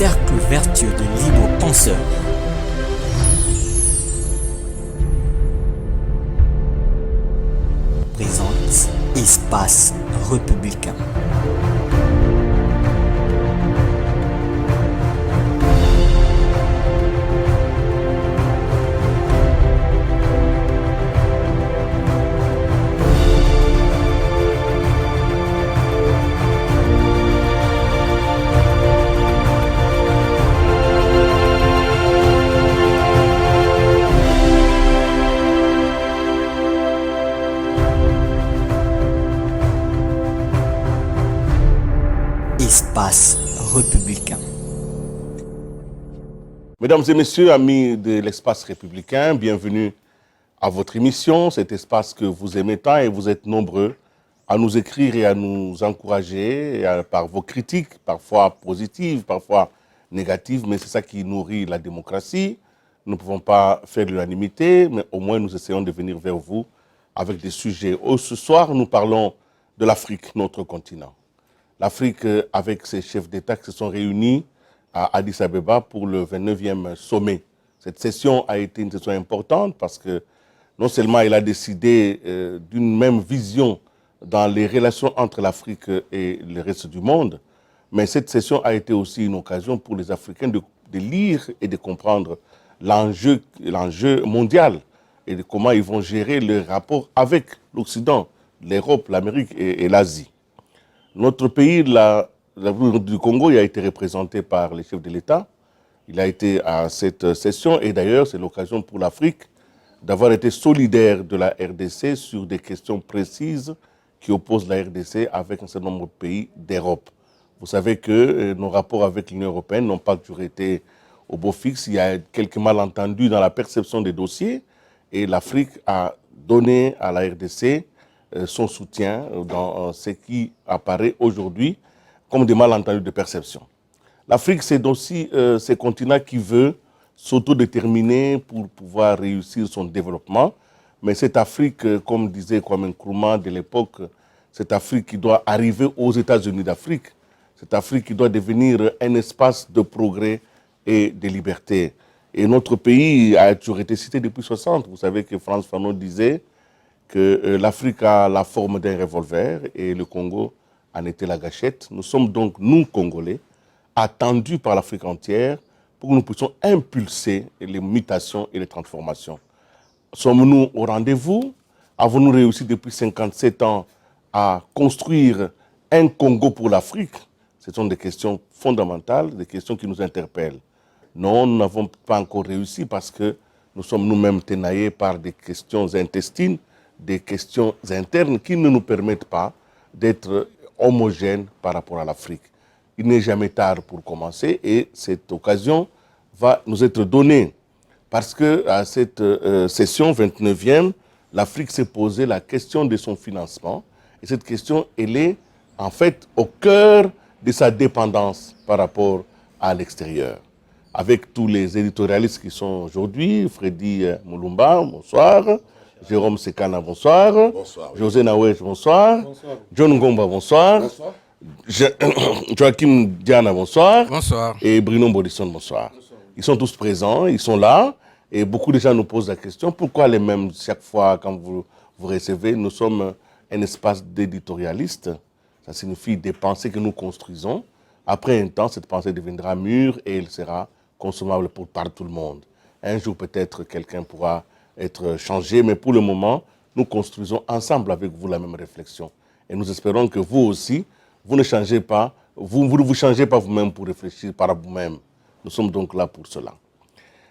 cercle vertueux de libres penseurs. Présente Espace Républicain. Espace républicain. Mesdames et messieurs, amis de l'espace républicain, bienvenue à votre émission, cet espace que vous aimez tant et vous êtes nombreux à nous écrire et à nous encourager par vos critiques, parfois positives, parfois négatives, mais c'est ça qui nourrit la démocratie. Nous ne pouvons pas faire l'unanimité, mais au moins nous essayons de venir vers vous avec des sujets. Ce soir, nous parlons de l'Afrique, notre continent. L'Afrique, avec ses chefs d'État qui se sont réunis à Addis Abeba pour le 29e sommet. Cette session a été une session importante parce que non seulement elle a décidé d'une même vision dans les relations entre l'Afrique et le reste du monde, mais cette session a été aussi une occasion pour les Africains de lire et de comprendre l'enjeu mondial et de comment ils vont gérer le rapport avec l'Occident, l'Europe, l'Amérique et l'Asie. Notre pays, la République du Congo, il a été représenté par les chefs de l'État. Il a été à cette session et d'ailleurs, c'est l'occasion pour l'Afrique d'avoir été solidaire de la RDC sur des questions précises qui opposent la RDC avec un certain nombre de pays d'Europe. Vous savez que nos rapports avec l'Union européenne n'ont pas toujours été au beau fixe. Il y a quelques malentendus dans la perception des dossiers et l'Afrique a donné à la RDC son soutien dans ce qui apparaît aujourd'hui comme des malentendus de perception. L'Afrique, c'est aussi ce continent qui veut s'autodéterminer pour pouvoir réussir son développement. Mais cette Afrique, comme disait Kwame Nkrumah de l'époque, cette Afrique qui doit arriver aux États-Unis d'Afrique, cette Afrique qui doit devenir un espace de progrès et de liberté. Et notre pays a toujours été cité depuis 60. Vous savez que Frantz Fanon disait que l'Afrique a la forme d'un revolver et le Congo en était la gâchette. Nous sommes donc, nous, Congolais, attendus par l'Afrique entière pour que nous puissions impulser les mutations et les transformations. Sommes-nous au rendez-vous? Avons-nous réussi depuis 57 ans à construire un Congo pour l'Afrique? Ce sont des questions fondamentales, des questions qui nous interpellent. Non, nous n'avons pas encore réussi parce que nous sommes nous-mêmes tenaillés par des questions intestines, des questions internes qui ne nous permettent pas d'être homogènes par rapport à l'Afrique. Il n'est jamais tard pour commencer et cette occasion va nous être donnée parce qu'à cette session 29e, l'Afrique s'est posé la question de son financement et cette question, elle est en fait au cœur de sa dépendance par rapport à l'extérieur. Avec tous les éditorialistes qui sont aujourd'hui, Freddy Moulumba, bonsoir. Jérôme Sekana, bonsoir. Bonsoir. José Nawesh, bonsoir. Bonsoir. John Ngomba, bonsoir. Bonsoir. Joachim Diana, bonsoir. Bonsoir. Et Bruno Bodisson, bonsoir. Ils sont tous présents, ils sont là. Et beaucoup de gens nous posent la question, pourquoi les mêmes chaque fois quand vous recevez? Nous sommes un espace d'éditorialistes. Ça signifie des pensées que nous construisons. Après un temps, cette pensée deviendra mûre et elle sera consommable par tout le monde. Un jour, peut-être, quelqu'un pourra être changé, mais pour le moment, nous construisons ensemble avec vous la même réflexion. Et nous espérons que vous aussi, vous ne changez pas, vous ne vous changez pas vous-même pour réfléchir par vous-même. Nous sommes donc là pour cela.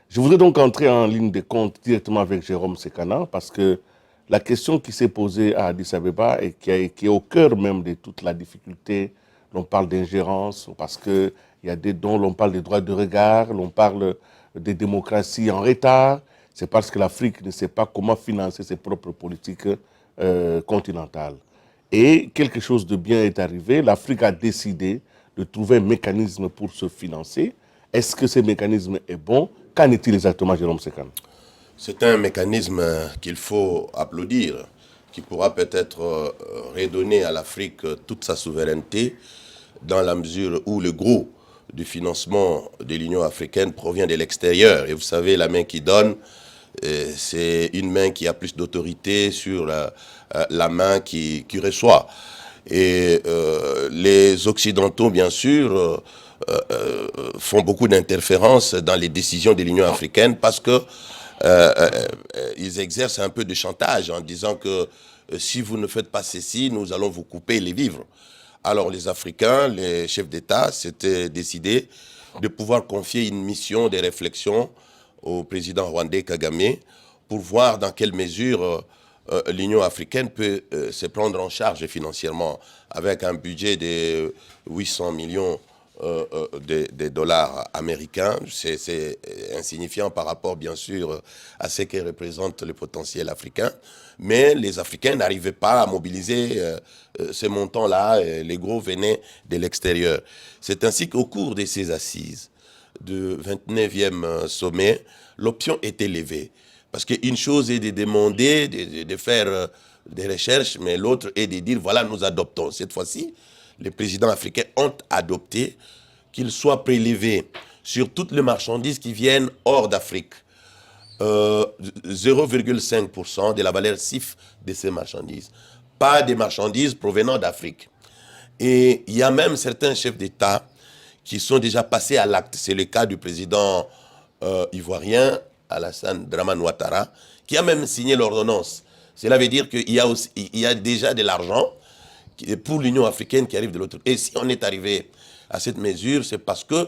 Je voudrais donc entrer en ligne de compte directement avec Jérôme Sekana, parce que la question qui s'est posée à Addis Abeba et qui est au cœur même de toute la difficulté, l'on parle d'ingérence, parce qu'il y a des dons, l'on parle des droits de regard, l'on parle des démocraties en retard, c'est parce que l'Afrique ne sait pas comment financer ses propres politiques continentales. Et quelque chose de bien est arrivé. L'Afrique a décidé de trouver un mécanisme pour se financer. Est-ce que ce mécanisme est bon? Qu'en est-il exactement, Jérôme Sekana? C'est un mécanisme qu'il faut applaudir, qui pourra peut-être redonner à l'Afrique toute sa souveraineté dans la mesure où le gros du financement de l'Union africaine provient de l'extérieur. Et vous savez, la main qui donne, c'est une main qui a plus d'autorité sur la main qui reçoit. Et les Occidentaux, bien sûr, font beaucoup d'interférences dans les décisions de l'Union africaine parce que ils exercent un peu de chantage en disant que si vous ne faites pas ceci, nous allons vous couper les vivres. Alors les Africains, les chefs d'État, s'étaient décidés de pouvoir confier une mission de réflexion au président rwandais Kagame pour voir dans quelle mesure l'Union africaine peut se prendre en charge financièrement avec un budget de 800 millions de dollars américains. C'est insignifiant par rapport, bien sûr, à ce que représente le potentiel africain. Mais les Africains n'arrivaient pas à mobiliser ces montants-là. Les gros venaient de l'extérieur. C'est ainsi qu'au cours de ces assises du 29e sommet, l'option est élevée. Parce qu'une chose est de demander, de faire des recherches, mais l'autre est de dire, voilà, nous adoptons. Cette fois-ci, les présidents africains ont adopté qu'il soit prélevé sur toutes les marchandises qui viennent hors d'Afrique, 0,5% de la valeur CIF de ces marchandises. Pas des marchandises provenant d'Afrique. Et il y a même certains chefs d'État qui sont déjà passés à l'acte. C'est le cas du président ivoirien, Alassane Dramane Ouattara, qui a même signé l'ordonnance. Cela veut dire qu'il y a déjà de l'argent pour l'Union africaine qui arrive de l'autre côté. Et si on est arrivé à cette mesure, c'est parce qu'il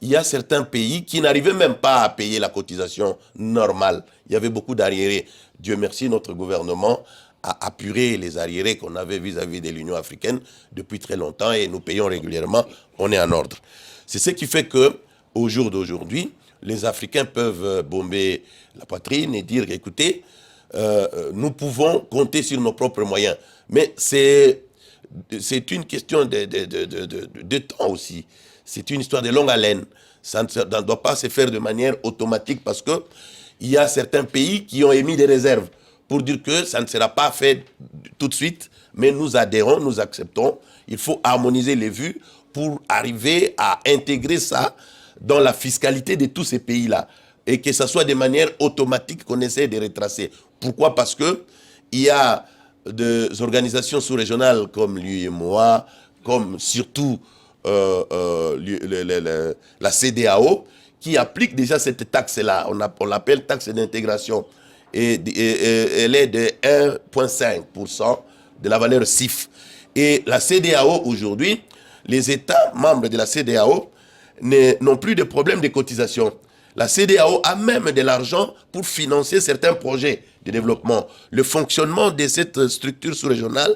y a certains pays qui n'arrivaient même pas à payer la cotisation normale. Il y avait beaucoup d'arriérés. Dieu merci, notre gouvernement a apuré les arriérés qu'on avait vis-à-vis de l'Union africaine depuis très longtemps et nous payons régulièrement. On est en ordre. C'est ce qui fait qu'au jour d'aujourd'hui, les Africains peuvent bomber la poitrine et dire, écoutez, nous pouvons compter sur nos propres moyens. Mais c'est une question de temps aussi. C'est une histoire de longue haleine. Ça ne doit pas se faire de manière automatique parce qu'il y a certains pays qui ont émis des réserves pour dire que ça ne sera pas fait tout de suite, mais nous adhérons, nous acceptons. Il faut harmoniser les vues pour arriver à intégrer ça dans la fiscalité de tous ces pays-là et que ça soit de manière automatique qu'on essaie de retracer. Pourquoi? Parce qu'il y a des organisations sous-régionales comme l'UEMOA, comme surtout la CEDEAO, qui appliquent déjà cette taxe-là. On l'appelle taxe d'intégration. Et elle est de 1,5% de la valeur CIF. Et la CEDEAO, aujourd'hui, les États membres de la CEDEAO n'ont plus de problème de cotisation. La CEDEAO a même de l'argent pour financer certains projets de développement. Le fonctionnement de cette structure sous-régionale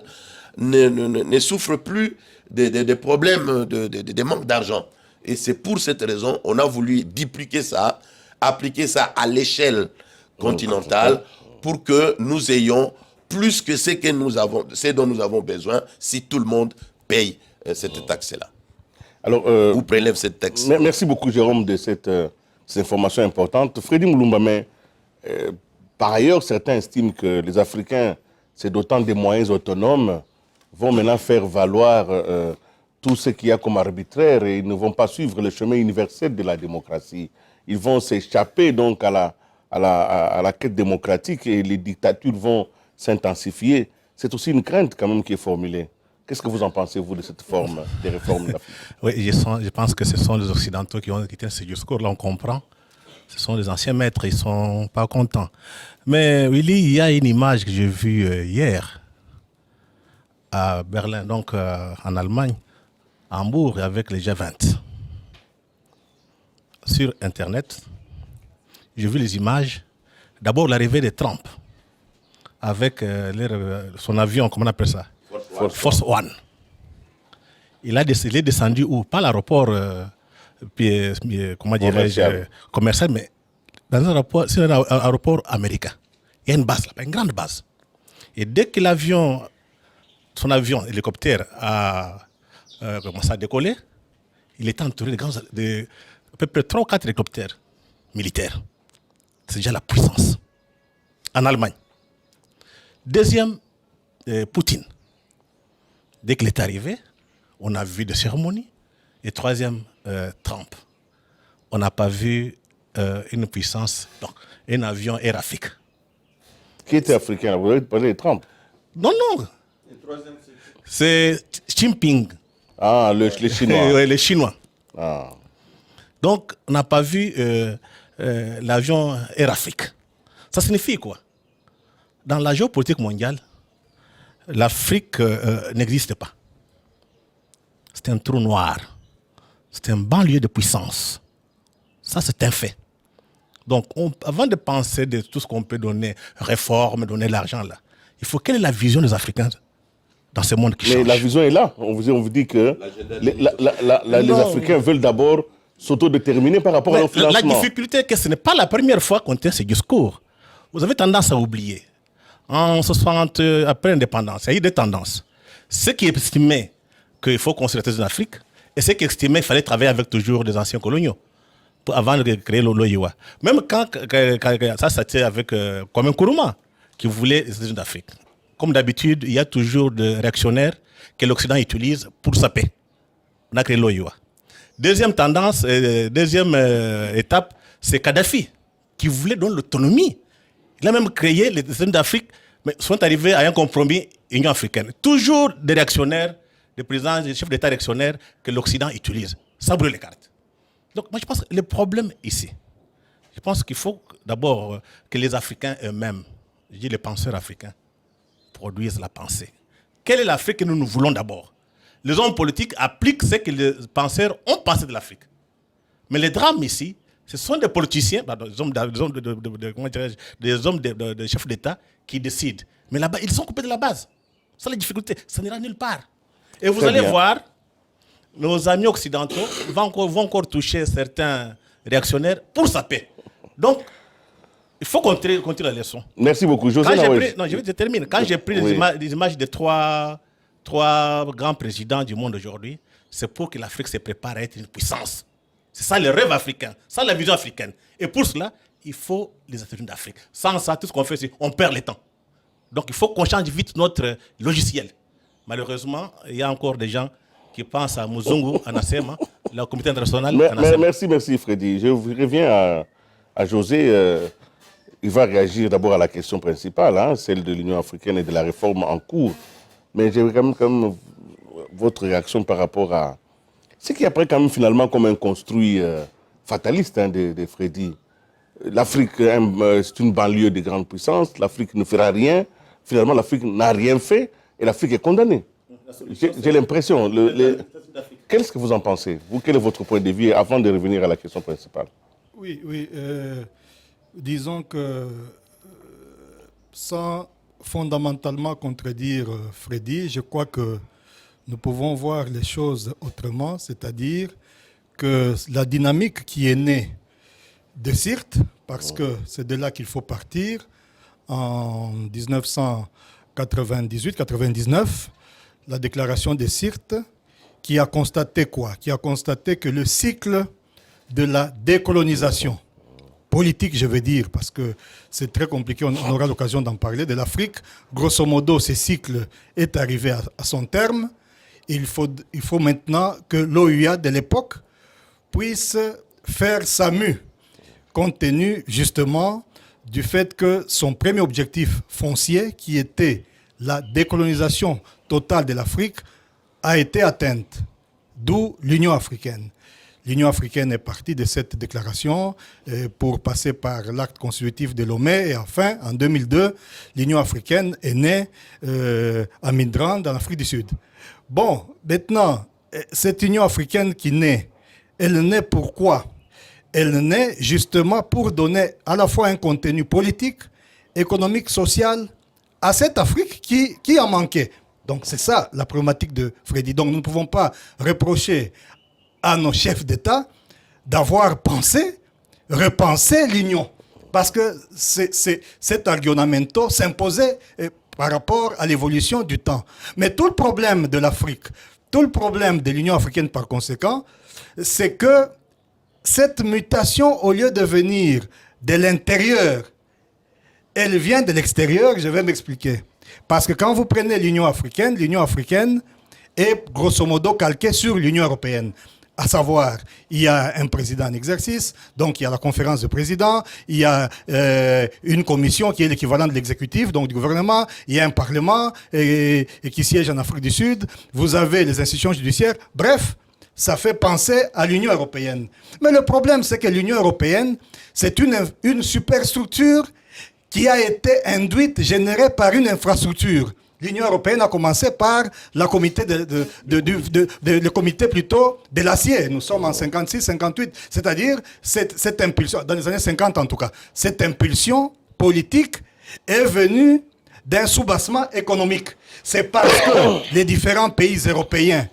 ne souffre plus de problèmes de manque d'argent. Et c'est pour cette raison qu'on a voulu dupliquer ça, appliquer ça à l'échelle continentale pour que nous ayons plus que ce dont nous avons besoin si tout le monde paye cette taxe-là. Alors, ou prélève cette taxe. Merci beaucoup, Jérôme, de cette information importante. Freddy Moulumba, mais par ailleurs, certains estiment que les Africains, c'est d'autant des moyens autonomes, vont maintenant faire valoir tout ce qu'il y a comme arbitraire et ils ne vont pas suivre le chemin universel de la démocratie. Ils vont s'échapper donc à la quête démocratique et les dictatures vont s'intensifier. C'est aussi une crainte quand même qui est formulée. Qu'est-ce que vous en pensez, vous, de cette forme des réformes d'Afrique? Oui, je pense que ce sont les Occidentaux qui ont quitté ce discours-là, on comprend. Ce sont les anciens maîtres, ils ne sont pas contents. Mais Willy, il y a une image que j'ai vue hier à Berlin, donc en Allemagne, à Hambourg, avec les G20. Sur Internet, j'ai vu les images. D'abord, l'arrivée de Trump avec son avion, comment on appelle ça? Force One. Il est descendu où? Pas l'aéroport, comment dirais-je, commercial, mais dans un aéroport américain. Il y a une base là, une grande base. Et dès que son avion, hélicoptère, a commencé à décoller, il était entouré de à peu près 3 ou 4 hélicoptères militaires. C'est déjà la puissance. En Allemagne. Deuxième, Poutine. Dès qu'il est arrivé, on a vu des cérémonies. Et troisième, Trump, on n'a pas vu une puissance, donc, un avion Air Afrique. Qui était africain? Vous avez parlé de Trump. Non, non. C'est Xi Jinping. Ah, les Chinois. Oui, les Chinois. Ah. Donc, on n'a pas vu l'avion Air Afrique. Ça signifie quoi? Dans la géopolitique mondiale, l'Afrique n'existe pas. C'est un trou noir. C'est un banlieue de puissance. Ça, c'est un fait. Donc, avant de penser de tout ce qu'on peut donner, réforme, donner l'argent là, il faut quelle est la vision des Africains dans ce monde qui change? Mais la vision est là. On vous dit que les Africains veulent d'abord s'autodéterminer par rapport à leur financement. La difficulté est que ce n'est pas la première fois qu'on tient ce discours. Vous avez tendance à oublier. En 60, après l'indépendance, il y a eu deux tendances. Ceux qui estimaient qu'il faut construire les États-Unis et ceux qui estimaient qu'il fallait travailler avec toujours des anciens coloniaux avant de créer l'OIA. Même quand ça c'était avec Kwame Nkrumah qui voulait les États-Unis d'Afrique. Comme d'habitude, il y a toujours des réactionnaires que l'Occident utilise pour sa paix. On a créé l'OIA. Deuxième tendance, deuxième étape, c'est Kadhafi qui voulait donner l'autonomie. Il a même créé les États-Unis d'Afrique, mais sont arrivés à un compromis Union africaine. Toujours des réactionnaires, des présidents, des chefs d'État réactionnaires que l'Occident utilise. Ça brûle les cartes. Donc moi je pense que le problème ici, je pense qu'il faut d'abord que les Africains eux-mêmes, je dis les penseurs africains, produisent la pensée. Quelle est l'Afrique que nous voulons d'abord? Les hommes politiques appliquent ce que les penseurs ont pensé de l'Afrique. Mais les drames ici, ce sont des politiciens, des hommes de chefs d'État qui décident. Mais là-bas, ils sont coupés de la base. C'est la difficulté. Ça n'ira nulle part. Et vous allez voir, nos amis occidentaux vont encore toucher certains réactionnaires pour sa paix. Donc, il faut continuer la leçon. Merci beaucoup. José je vais terminer. Quand j'ai pris les images de trois grands présidents du monde aujourd'hui, c'est pour que l'Afrique se prépare à être une puissance. C'est ça le rêve africain, ça la vision africaine. Et pour cela, il faut les États-Unis d'Afrique. Sans ça, tout ce qu'on fait, c'est on perd le temps. Donc il faut qu'on change vite notre logiciel. Malheureusement, il y a encore des gens qui pensent à Muzungu, à Nassema, le comité international. Merci Freddy. Je reviens à José. Il va réagir d'abord à la question principale, celle de l'Union africaine et de la réforme en cours. Mais j'aimerais quand même votre réaction par rapport à ce qui apparaît quand même finalement comme un construit fataliste de Freddy. L'Afrique, c'est une banlieue de grande puissance. L'Afrique ne fera rien. Finalement, l'Afrique n'a rien fait et l'Afrique est condamnée. J'ai l'impression. Qu'est-ce que vous en pensez? Vous, quel est votre point de vue avant de revenir à la question principale? Oui. Disons que sans fondamentalement contredire Freddy, je crois que nous pouvons voir les choses autrement, c'est-à-dire que la dynamique qui est née de Sirte, parce que c'est de là qu'il faut partir, en 1998-99, la déclaration de Sirte, qui a constaté quoi? Qui a constaté que le cycle de la décolonisation politique, je veux dire, parce que c'est très compliqué, on aura l'occasion d'en parler, de l'Afrique. Grosso modo, ce cycle est arrivé à son terme. Il faut maintenant que l'OUA de l'époque puisse faire sa mue, compte tenu justement du fait que son premier objectif foncier, qui était la décolonisation totale de l'Afrique, a été atteinte, d'où l'Union africaine. L'Union africaine est partie de cette déclaration pour passer par l'acte constitutif de Lomé. Et enfin, en 2002, l'Union africaine est née à Midrand, dans l'Afrique du Sud. Bon, maintenant, cette Union africaine qui naît, elle naît pourquoi? Elle naît justement pour donner à la fois un contenu politique, économique, social à cette Afrique qui en manquait. Donc c'est ça la problématique de Freddy. Donc nous ne pouvons pas reprocher à nos chefs d'État d'avoir repensé l'Union. Parce que cet argumento s'imposait par rapport à l'évolution du temps. Mais tout le problème de l'Afrique, tout le problème de l'Union africaine par conséquent, c'est que cette mutation, au lieu de venir de l'intérieur, elle vient de l'extérieur, je vais m'expliquer. Parce que quand vous prenez l'Union africaine est grosso modo calquée sur l'Union européenne. À savoir, il y a un président en exercice, donc il y a la conférence de présidents, il y a une commission qui est l'équivalent de l'exécutif, donc du gouvernement, il y a un parlement et qui siège en Afrique du Sud, vous avez les institutions judiciaires, bref, ça fait penser à l'Union européenne. Mais le problème, c'est que l'Union européenne, c'est une superstructure qui a été induite, générée par une infrastructure. L'Union européenne a commencé par le comité plutôt de l'acier. Nous sommes en 56, 58, c'est-à-dire cette impulsion, dans les années 50 en tout cas, cette impulsion politique est venue d'un soubassement économique. C'est parce que les différents pays européens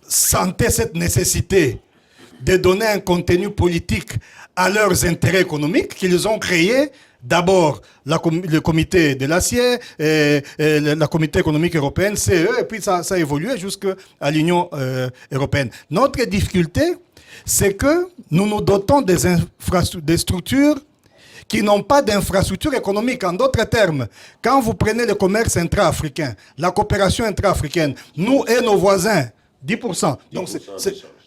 sentaient cette nécessité de donner un contenu politique à leurs intérêts économiques qu'ils ont créé d'abord le comité de l'acier, la comité économique européenne, CE, et puis ça a évolué jusqu'à l'Union européenne. Notre difficulté, c'est que nous nous dotons des structures qui n'ont pas d'infrastructure économique. En d'autres termes, quand vous prenez le commerce intra-africain, la coopération intra-africaine, nous et nos voisins, 10%. Donc,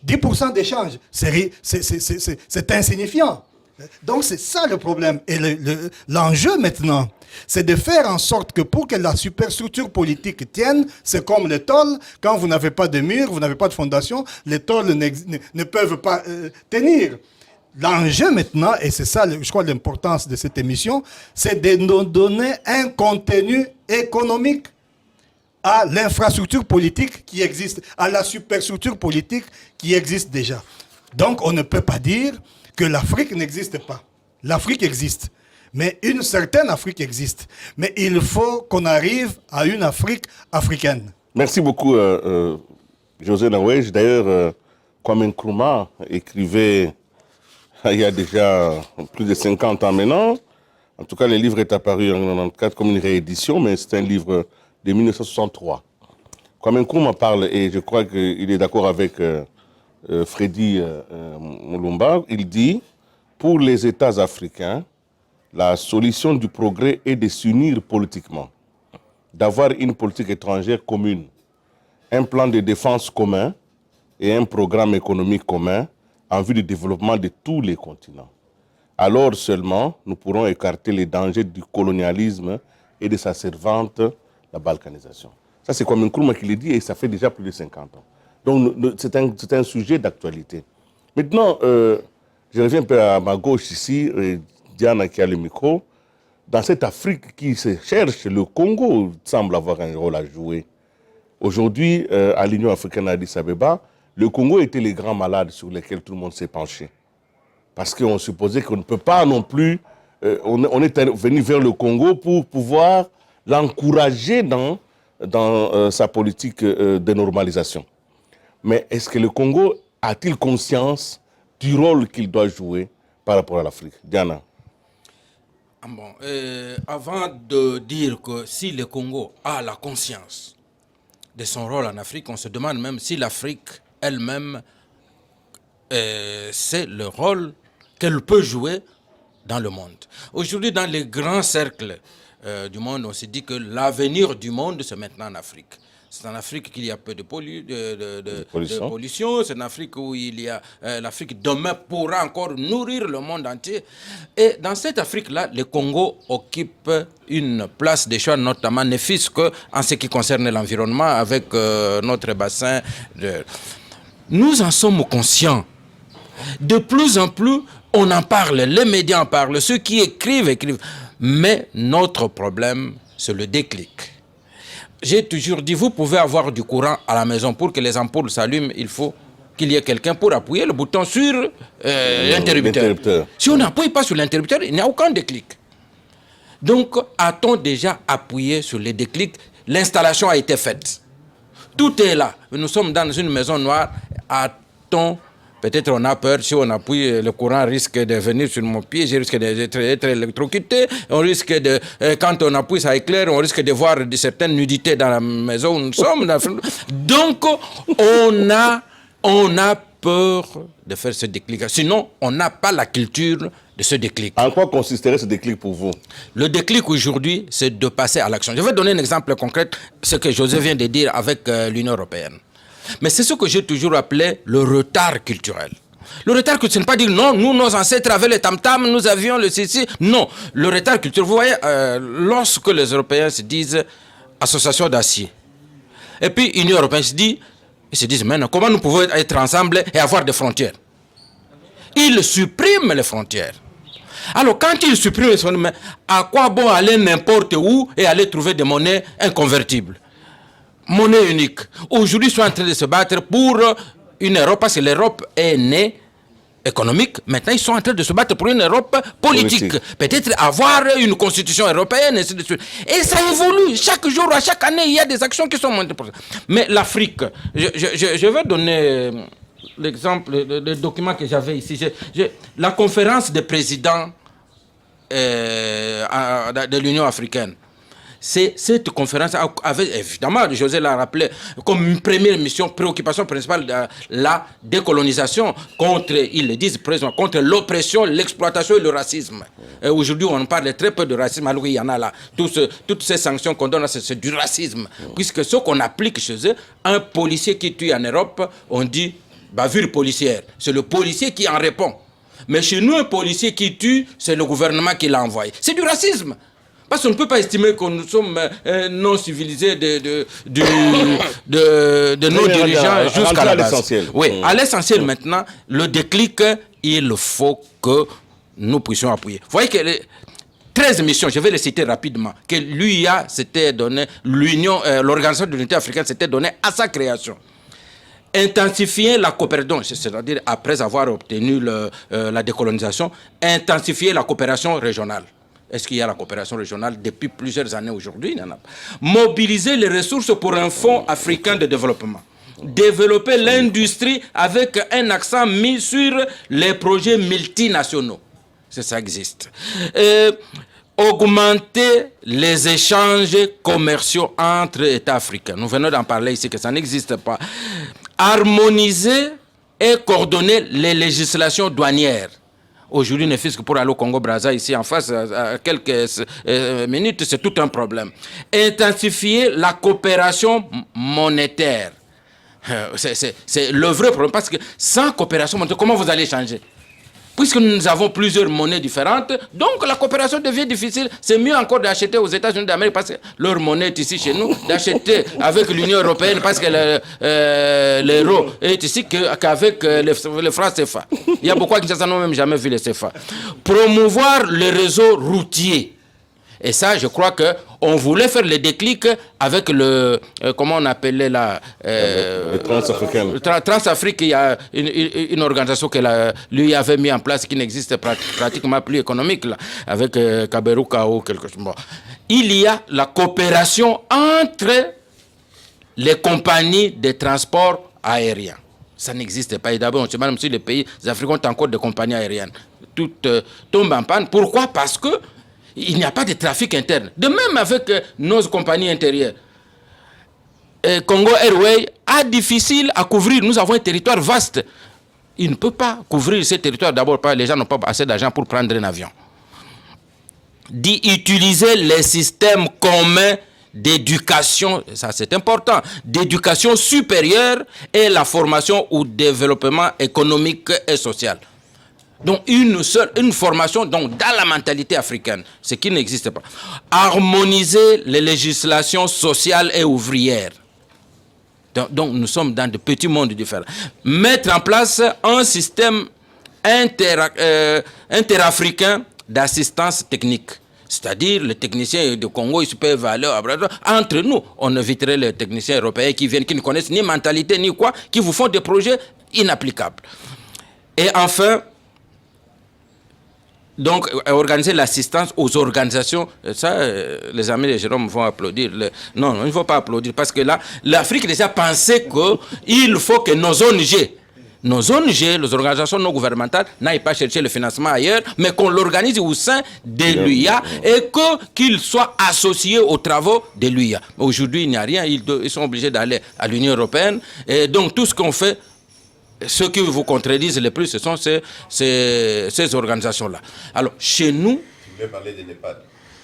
10% d'échange, c'est insignifiant. Donc, c'est ça le problème. Et l'enjeu maintenant, c'est de faire en sorte que pour que la superstructure politique tienne, c'est comme les tôles. Quand vous n'avez pas de mur, vous n'avez pas de fondation, les tôles ne peuvent pas tenir. L'enjeu maintenant, et c'est ça, je crois, l'importance de cette émission, c'est de nous donner un contenu économique à l'infrastructure politique qui existe, à la superstructure politique qui existe déjà. Donc, on ne peut pas dire que l'Afrique n'existe pas. L'Afrique existe. Mais une certaine Afrique existe. Mais il faut qu'on arrive à une Afrique africaine. Merci beaucoup, José Nawej. D'ailleurs, Kwame Nkrumah écrivait il y a déjà plus de 50 ans maintenant. En tout cas, le livre est apparu en 1994 comme une réédition, mais c'est un livre de 1963. Kwame Nkrumah parle, et je crois qu'il est d'accord avec Freddy Mulumba, il dit « Pour les États africains, la solution du progrès est de s'unir politiquement, d'avoir une politique étrangère commune, un plan de défense commun et un programme économique commun en vue du développement de tous les continents. Alors seulement, nous pourrons écarter les dangers du colonialisme et de sa servante, la balkanisation. » Ça, c'est comme Nkrumah qui le dit, et ça fait déjà plus de 50 ans. Donc, c'est un sujet d'actualité. Maintenant, je reviens un peu à ma gauche ici, Diana qui a le micro. Dans cette Afrique qui se cherche, le Congo semble avoir un rôle à jouer. Aujourd'hui, à l'Union africaine à Addis Abeba, le Congo était les grands malades sur lesquels tout le monde s'est penché. Parce qu'on supposait qu'on ne peut pas non plus... on est venu vers le Congo pour pouvoir l'encourager dans sa politique de normalisation. Mais est-ce que le Congo a-t-il conscience du rôle qu'il doit jouer par rapport à l'Afrique? Diana. Avant de dire que si le Congo a la conscience de son rôle en Afrique, on se demande même si l'Afrique elle-même sait le rôle qu'elle peut jouer dans le monde. Aujourd'hui, dans les grands cercles du monde, on se dit que l'avenir du monde, c'est maintenant en Afrique. C'est en Afrique qu'il y a peu de pollution. C'est en Afrique où il y a l'Afrique demain pourra encore nourrir le monde entier. Et dans cette Afrique-là, le Congo occupe une place de choix, notamment ne fût-ce qu'en ce qui concerne l'environnement avec notre bassin. Nous en sommes conscients. De plus en plus, on en parle, les médias en parlent, ceux qui écrivent. Mais notre problème, c'est le déclic. J'ai toujours dit, vous pouvez avoir du courant à la maison pour que les ampoules s'allument, il faut qu'il y ait quelqu'un pour appuyer le bouton sur l'interrupteur. Si on n'appuie pas sur l'interrupteur, il n'y a aucun déclic. Donc, a-t-on déjà appuyé sur le déclic? L'installation a été faite. Tout est là. Nous sommes dans une maison noire. A-t-on... Peut-être on a peur, si on appuie, le courant risque de venir sur mon pied, je risque d'être électrocuté, on risque de, quand on appuie, ça éclaire, on risque de voir certaines nudités dans la maison où nous sommes. Donc, on a peur de faire ce déclic. Sinon, on n'a pas la culture de ce déclic. En quoi consisterait ce déclic pour vous? Le déclic aujourd'hui, c'est de passer à l'action. Je vais donner un exemple concret, ce que José vient de dire avec l'Union européenne. Mais c'est ce que j'ai toujours appelé le retard culturel. Le retard culturel, ce n'est pas dire non, nous, nos ancêtres avaient les tam-tams, nous avions le ceci. Non, le retard culturel, vous voyez, lorsque les Européens se disent association d'acier, et puis l'Union européenne ils se disent maintenant, comment nous pouvons être ensemble et avoir des frontières? Ils suppriment les frontières. Alors, quand ils suppriment les frontières, à quoi bon aller n'importe où et aller trouver des monnaies inconvertibles? Monnaie unique. Aujourd'hui, ils sont en train de se battre pour une Europe, parce que l'Europe est née économique. Maintenant, ils sont en train de se battre pour une Europe politique. Peut-être avoir une constitution européenne, et ainsi de suite. Et ça évolue. Chaque jour, à chaque année, il y a des actions qui sont montées pour ça. Mais l'Afrique, je vais donner l'exemple, le document que j'avais ici. La conférence des présidents de l'Union africaine. Cette conférence avait, évidemment, José l'a rappelé, comme une première mission, préoccupation principale de la décolonisation contre, ils le disent président, contre l'oppression, l'exploitation et le racisme. Aujourd'hui, on parle très peu de racisme, alors il y en a là. Toutes ces sanctions qu'on donne, c'est du racisme. Puisque ce qu'on applique chez eux, un policier qui tue en Europe, on dit bavure policière. C'est le policier qui en répond. Mais chez nous, un policier qui tue, c'est le gouvernement qui l'a envoyé. C'est du racisme. Parce qu'on ne peut pas estimer que nous sommes non civilisés de nos dirigeants jusqu'à la base. Oui, à l'essentiel maintenant, le déclic, il faut que nous puissions appuyer. Vous voyez que les 13 missions, je vais les citer rapidement, que l'UIA s'était donné, l'Organisation de l'Unité africaine s'était donnée à sa création. Intensifier la coopération, c'est-à-dire après avoir obtenu la décolonisation, intensifier la coopération régionale. Est-ce qu'il y a la coopération régionale depuis plusieurs années aujourd'hui? Il n'y en a pas. Mobiliser les ressources pour un fonds africain de développement. Développer l'industrie avec un accent mis sur les projets multinationaux. Ça existe. Augmenter les échanges commerciaux entre États africains. Nous venons d'en parler ici, que ça n'existe pas. Harmoniser et coordonner les législations douanières. Aujourd'hui, ne fût-ce que pour aller au Congo-Brazza, ici en face, à quelques minutes, c'est tout un problème. Intensifier la coopération monétaire. C'est le vrai problème, parce que sans coopération monétaire, comment vous allez changer? Puisque nous avons plusieurs monnaies différentes, donc la coopération devient difficile. C'est mieux encore d'acheter aux États-Unis d'Amérique, parce que leur monnaie est ici chez nous, d'acheter avec l'Union européenne, parce que l'euro est ici qu'avec les francs CFA. Il y a beaucoup qui n'ont même jamais vu les CFA. Promouvoir le réseau routier. Et ça, je crois qu'on voulait faire le déclic avec comment on appelait la... le Transafricain. Transafrique, il y a une organisation que lui avait mis en place qui n'existe pratiquement plus économique, là, avec Kaberuka ou quelque chose. Bon. Il y a la coopération entre les compagnies de transport aérien. Ça n'existe pas. Et d'abord, on se demande si les pays africains ont encore des compagnies aériennes. Toutes tombent en panne. Pourquoi? Parce que il n'y a pas de trafic interne. De même avec nos compagnies intérieures. Congo Airways a difficile à couvrir. Nous avons un territoire vaste. Il ne peut pas couvrir ce territoire. D'abord, les gens n'ont pas assez d'argent pour prendre un avion. D'utiliser les systèmes communs d'éducation, ça c'est important, d'éducation supérieure et la formation ou développement économique et social. Donc une formation dans la mentalité africaine, ce qui n'existe pas. Harmoniser les législations sociales et ouvrières. Donc nous sommes dans de petits mondes différents. Mettre en place un système interafricain d'assistance technique. C'est-à-dire les techniciens du Congo, ils peuvent aller entre nous. On éviterait les techniciens européens qui viennent, qui ne connaissent ni mentalité ni quoi, qui vous font des projets inapplicables. Et enfin, donc, organiser l'assistance aux organisations, ça, les amis de Jérôme vont applaudir. Non, il ne faut pas applaudir, parce que là, l'Afrique déjà pensait qu'il faut que nos ONG, les organisations non gouvernementales, n'aillent pas chercher le financement ailleurs, mais qu'on l'organise au sein de l'UIA et qu'ils soient associés aux travaux de l'UIA. Aujourd'hui, il n'y a rien, ils sont obligés d'aller à l'Union européenne, et donc tout ce qu'on fait, ceux qui vous contredisent le plus, ce sont ces organisations-là. Alors, chez nous... Tu voulais parler de NEPAD.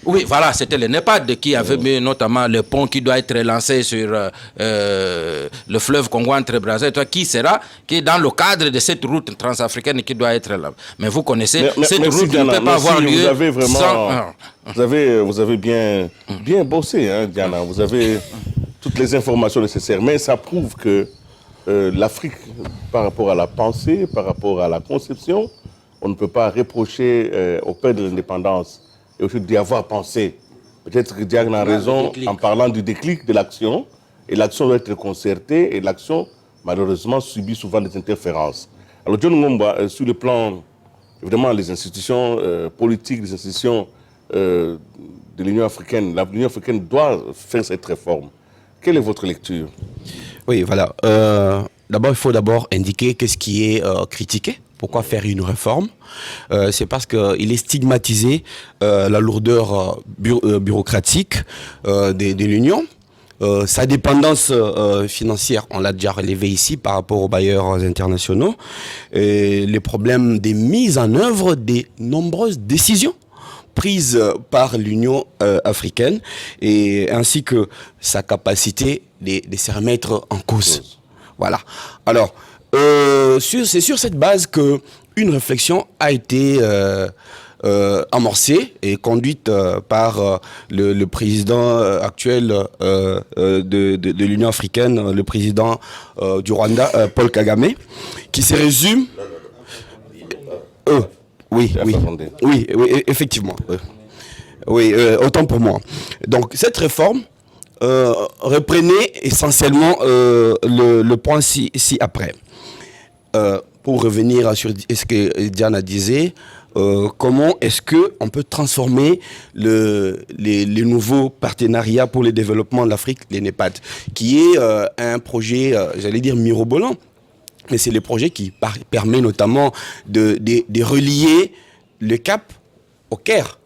Oui, voilà, c'était le NEPAD qui avait mis notamment le pont qui doit être lancé sur le fleuve Congo entre Brazzaville et toi, qui est dans le cadre de cette route transafricaine qui doit être là. Mais vous connaissez, cette route Diana, ne peut pas avoir lieu vous avez vraiment, sans... vous avez bien bossé, hein, Diana. Vous avez toutes les informations nécessaires. Mais ça prouve que l'Afrique, par rapport à la pensée, par rapport à la conception, on ne peut pas reprocher au père de l'indépendance et aussi d'y avoir pensé. Peut-être que Diana a raison en parlant du déclic de l'action. Et l'action doit être concertée et l'action, malheureusement, subit souvent des interférences. Alors, John Ngomba, sur le plan, évidemment, les institutions politiques, les institutions de l'Union africaine, l'Union africaine doit faire cette réforme. Quelle est votre lecture? Oui, voilà. D'abord, il faut indiquer qu'est-ce qui est critiqué. Pourquoi faire une réforme? C'est parce qu'il est stigmatisé la lourdeur bureaucratique de l'Union. Sa dépendance financière, on l'a déjà relevé ici par rapport aux bailleurs internationaux. Et les problèmes de mise en œuvre des nombreuses décisions prises par l'Union africaine et ainsi que sa capacité de se remettre en cause. Voilà. Alors, c'est sur cette base qu'une réflexion a été amorcée et conduite par le président actuel de l'Union africaine, le président du Rwanda, Paul Kagame, qui se résume... Oui, effectivement. Oui, autant pour moi. Donc, cette réforme reprenait essentiellement le point ci-après. Pour revenir sur ce que Diana disait, comment est-ce qu'on peut transformer les nouveaux partenariats pour le développement de l'Afrique, les NEPAD, qui est un projet, j'allais dire, mirobolant. Mais c'est le projet qui permet notamment de relier le Cap au Caire.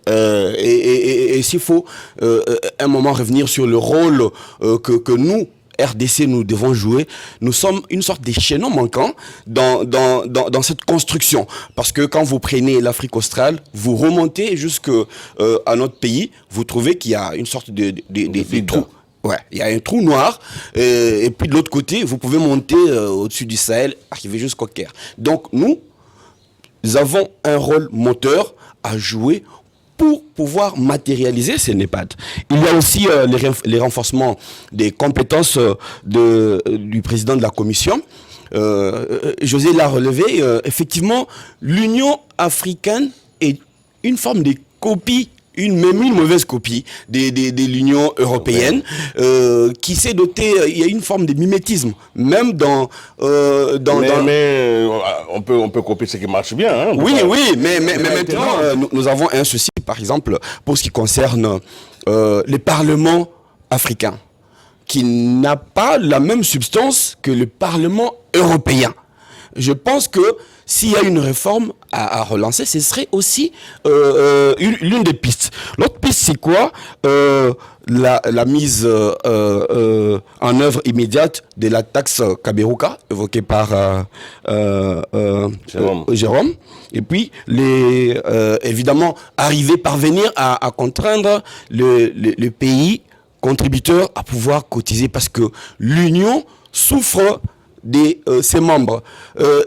Et s'il faut un moment revenir sur le rôle que nous, RDC, nous devons jouer, nous sommes une sorte d'échelon manquant dans cette construction. Parce que quand vous prenez l'Afrique australe, vous remontez jusqu'à notre pays, vous trouvez qu'il y a une sorte de trou. Ouais, il y a un trou noir, et puis de l'autre côté, vous pouvez monter au-dessus du Sahel, arriver jusqu'au Caire. Donc nous avons un rôle moteur à jouer pour pouvoir matérialiser ces NEPAD. Il y a aussi les renforcements des compétences du président de la Commission. José l'a relevé, effectivement, l'Union africaine est une forme de copie, même une mauvaise copie de l'Union européenne, qui s'est dotée, il y a une forme de mimétisme, même mais on peut copier ce qui marche bien. Hein, oui, mais maintenant, nous avons un souci, par exemple, pour ce qui concerne les parlements africains, qui n'a pas la même substance que le Parlement européen. Je pense que s'il y a une réforme à relancer, ce serait aussi l'une des pistes. L'autre piste, c'est quoi? La mise en œuvre immédiate de la taxe Kaberuka, évoquée par Jérôme. Et puis, évidemment, parvenir à contraindre le pays contributeur à pouvoir cotiser, parce que l'Union souffre de ses membres.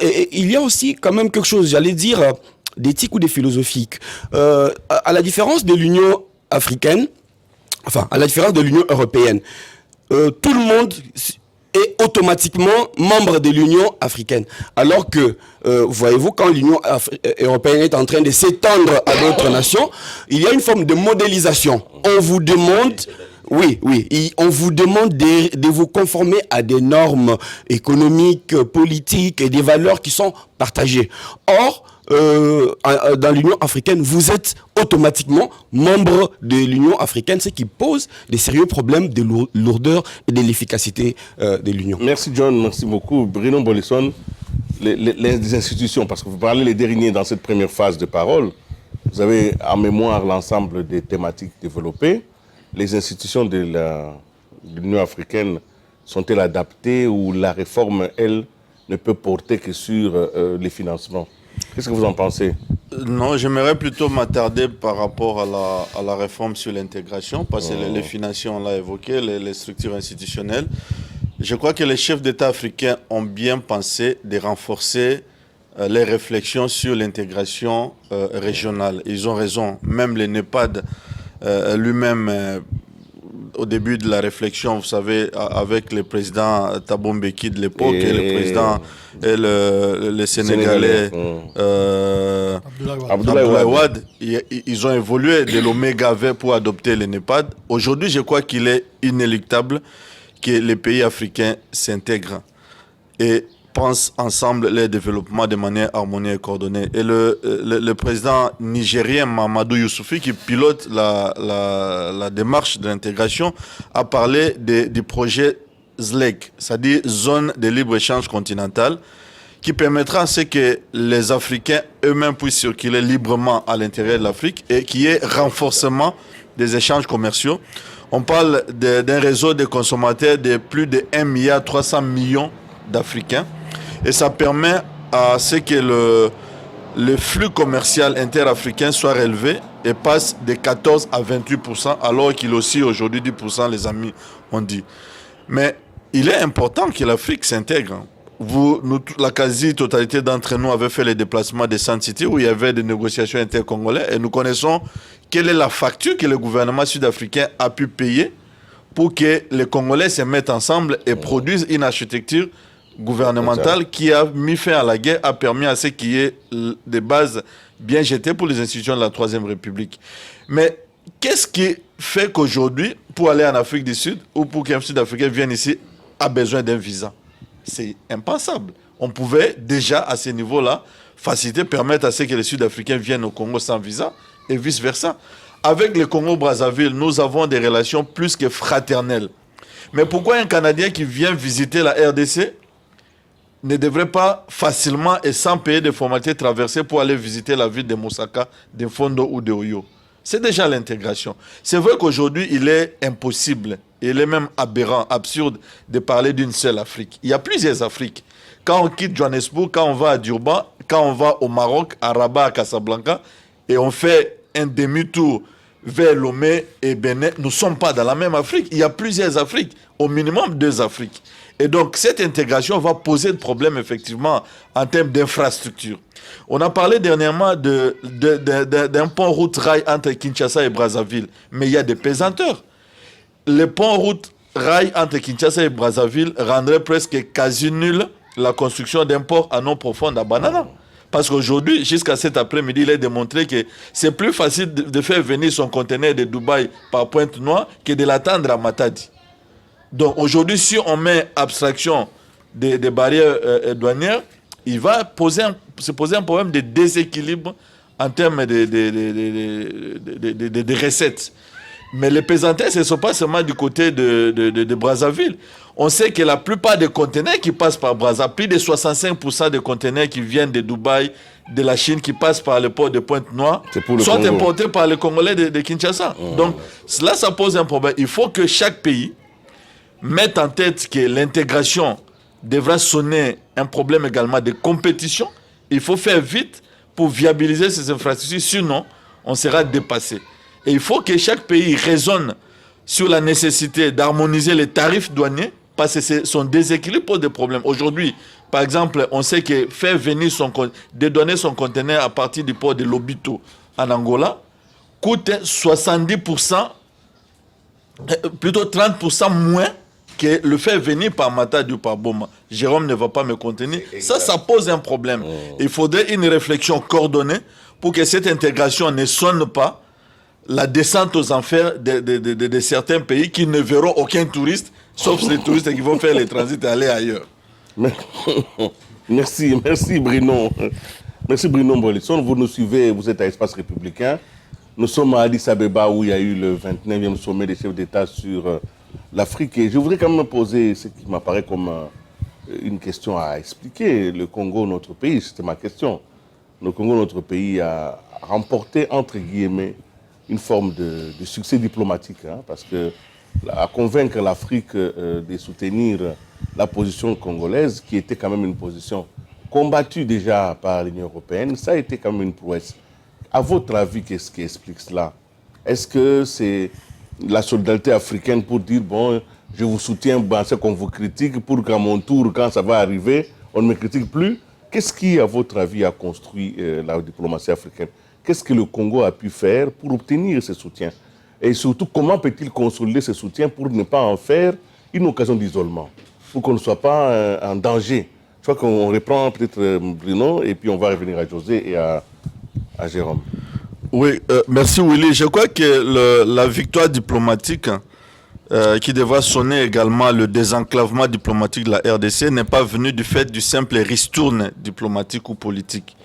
Et il y a aussi quand même quelque chose, j'allais dire, d'éthique ou de philosophique. À la différence de l'Union africaine, à la différence de l'Union européenne, tout le monde est automatiquement membre de l'Union africaine. Alors que, voyez-vous, quand l'Union européenne est en train de s'étendre à d'autres nations, il y a une forme de modélisation. On vous demande... Oui, on vous demande de vous conformer à des normes économiques, politiques et des valeurs qui sont partagées. Or, dans l'Union africaine, vous êtes automatiquement membre de l'Union africaine, ce qui pose des sérieux problèmes de lourdeur et de l'efficacité de l'Union. Merci John, merci beaucoup. Bruno Bolisson, les institutions, parce que vous parlez les derniers dans cette première phase de parole, vous avez en mémoire l'ensemble des thématiques développées. Les institutions de l'Union africaine sont-elles adaptées ou la réforme, elle, ne peut porter que sur les financements? Qu'est-ce que vous en pensez? Non, j'aimerais plutôt m'attarder par rapport à la réforme sur l'intégration, parce que les financiers, on l'a évoqué, les structures institutionnelles. Je crois que les chefs d'État africains ont bien pensé de renforcer les réflexions sur l'intégration régionale. Ils ont raison. Même le NEPAD lui-même, au début de la réflexion, vous savez, avec le président Thabo Mbeki de l'époque et le président et le Sénégalais Abdoulaye Wade, ils ont évolué de l'Oméga V pour adopter le NEPAD. Aujourd'hui, je crois qu'il est inéluctable que les pays africains s'intègrent et pensent ensemble leur développement de manière harmonieuse et coordonnée. Et le président nigérien Mamadou Youssoufy, qui pilote la démarche de l'intégration, a parlé du projet ZLEC, c'est-à-dire Zone de libre-échange continentale, qui permettra à ce que les Africains eux-mêmes puissent circuler librement à l'intérieur de l'Afrique et qu'il y ait renforcement des échanges commerciaux. On parle d'un réseau de consommateurs de plus de 1,3 milliard d'Africains. Et ça permet à ce que le flux commercial interafricain soit relevé et passe de 14 à 28%, alors qu'il aussi aujourd'hui 10%, les amis ont dit. Mais il est important que l'Afrique s'intègre. La quasi-totalité d'entre nous avait fait les déplacements des Sun City où il y avait des négociations intercongolaises et nous connaissons quelle est la facture que le gouvernement sud-africain a pu payer pour que les Congolais se mettent ensemble et produisent une architecture gouvernementale qui a mis fin à la guerre, a permis à ce qu'il y ait des bases bien jetées pour les institutions de la Troisième République. Mais qu'est-ce qui fait qu'aujourd'hui, pour aller en Afrique du Sud ou pour qu'un Sud-Africain vienne ici, a besoin d'un visa? C'est impensable. On pouvait déjà, à ce niveau-là, faciliter, permettre à ce que les Sud-Africains viennent au Congo sans visa et vice-versa. Avec le Congo-Brazzaville, nous avons des relations plus que fraternelles. Mais pourquoi un Canadien qui vient visiter la RDC ne devrait pas facilement et sans payer de formalités traverser pour aller visiter la ville de Mosaka, de Fondo ou de Oyo? C'est déjà l'intégration. C'est vrai qu'aujourd'hui, il est impossible, il est même aberrant, absurde de parler d'une seule Afrique. Il y a plusieurs Afriques. Quand on quitte Johannesburg, quand on va à Durban, quand on va au Maroc, à Rabat, à Casablanca, et on fait un demi-tour vers Lomé et Bénin, nous ne sommes pas dans la même Afrique. Il y a plusieurs Afriques, au minimum 2 Afriques. Et donc, cette intégration va poser des problèmes, effectivement, en termes d'infrastructure. On a parlé dernièrement d'un pont-route rail entre Kinshasa et Brazzaville, mais il y a des pesanteurs. Le pont-route rail entre Kinshasa et Brazzaville rendrait presque quasi nul la construction d'un port à eau profonde à Banana. Parce qu'aujourd'hui, jusqu'à cet après-midi, il est démontré que c'est plus facile de faire venir son conteneur de Dubaï par Pointe-Noire que de l'attendre à Matadi. Donc aujourd'hui, si on met abstraction des barrières douanières, il va se poser un problème de déséquilibre en termes de recettes. Mais les pesanteurs, ce ne sont pas seulement du côté de Brazzaville. On sait que la plupart des conteneurs qui passent par Brazzaville, plus de 65% des conteneurs qui viennent de Dubaï, de la Chine, qui passent par le port de Pointe-Noire, sont importés par les Congolais de Kinshasa. Donc là, ça pose un problème. Il faut que chaque pays mette en tête que l'intégration devra sonner un problème également de compétition. Il faut faire vite pour viabiliser ces infrastructures, sinon on sera dépassé. Et il faut que chaque pays raisonne sur la nécessité d'harmoniser les tarifs douaniers parce que son déséquilibre pose des problèmes. Aujourd'hui, par exemple, on sait que faire venir dédouaner son conteneur à partir du port de Lobito en Angola coûte 70%, plutôt 30% moins que le faire venir par Matadi ou par Boma. Jérôme ne va pas me contenir. Ça pose un problème. Il faudrait une réflexion coordonnée pour que cette intégration ne sonne pas la descente aux enfers de certains pays qui ne verront aucun touriste, sauf les touristes qui vont faire les transits et aller ailleurs. Merci Bruno. Merci Bruno Mbolisson. Vous nous suivez, vous êtes à Espace Républicain. Nous sommes à Addis Abeba où il y a eu le 29e sommet des chefs d'État sur l'Afrique. Et je voudrais quand même poser ce qui m'apparaît comme une question à expliquer. Le Congo, notre pays, c'était ma question. Le Congo, notre pays, a remporté, entre guillemets, une forme de succès diplomatique, hein, parce que à convaincre l'Afrique de soutenir la position congolaise, qui était quand même une position combattu déjà par l'Union européenne, ça a été quand même une prouesse. À votre avis, qu'est-ce qui explique cela? Est-ce que c'est la solidarité africaine pour dire, bon, je vous soutiens, ben, c'est qu'on vous critique, pour qu'à mon tour, quand ça va arriver, on ne me critique plus? Qu'est-ce qui, à votre avis, a construit la diplomatie africaine? Qu'est-ce que le Congo a pu faire pour obtenir ce soutien? Et surtout, comment peut-il consolider ce soutien pour ne pas en faire une occasion d'isolement, pour qu'on ne soit pas en danger? Je crois qu'on reprend peut-être Bruno, et puis on va revenir à José et à Jérôme. Oui, merci Willy. Je crois que la victoire diplomatique qui devra sonner également le désenclavement diplomatique de la RDC n'est pas venue du fait du simple ristourne diplomatique ou politique.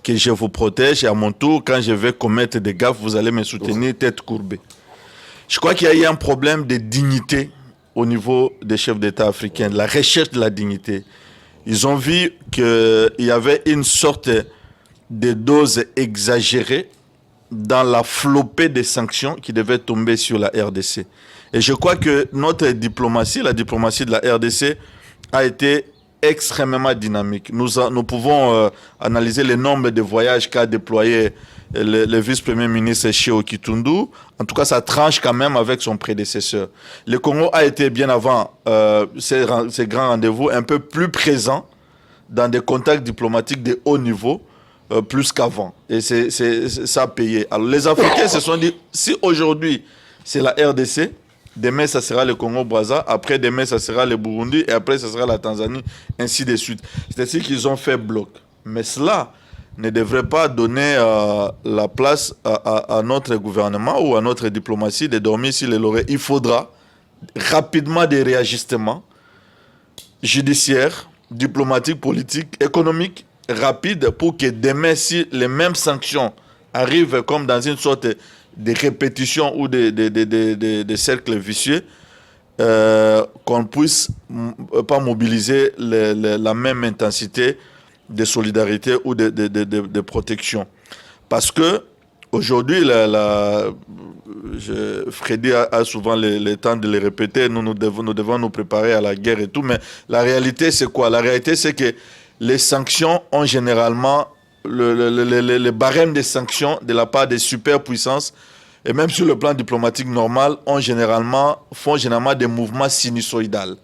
Que je vous protège et à mon tour, quand je vais commettre des gaffes, vous allez me soutenir tête courbée. Je crois qu'il y a eu un problème de dignité au niveau des chefs d'État africains, de la recherche de la dignité. Ils ont vu qu'il y avait une sorte de dose exagérée dans la flopée des sanctions qui devaient tomber sur la RDC. Et je crois que notre diplomatie, la diplomatie de la RDC, a été extrêmement dynamique. Nous pouvons analyser le nombre de voyages qu'a déployé le vice-premier ministre Cheo Kitundu. En tout cas, ça tranche quand même avec son prédécesseur. Le Congo a été bien avant ces grands rendez-vous un peu plus présent dans des contacts diplomatiques de haut niveau, plus qu'avant. Et ça a payé. Alors les Africains se sont dit, si aujourd'hui c'est la RDC, demain ça sera le Congo-Brazza, après demain ça sera le Burundi, et après ça sera la Tanzanie, ainsi de suite. C'est ainsi qu'ils ont fait bloc. Mais cela ne devrait pas donner la place à notre gouvernement ou à notre diplomatie de dormir sur les lauriers. Il faudra rapidement des réajustements judiciaires, diplomatiques, politiques, économiques, rapides pour que demain, si les mêmes sanctions arrivent comme dans une sorte de répétition ou de cercles vicieux, qu'on puisse pas mobiliser la même intensité de solidarité ou de protection. Parce que aujourd'hui, Freddy a souvent le temps de le répéter, nous devons nous préparer à la guerre et tout, mais la réalité c'est quoi? La réalité c'est que les sanctions ont généralement, le barème des sanctions de la part des superpuissances, et même sur le plan diplomatique normal, font généralement des mouvements sinusoïdales,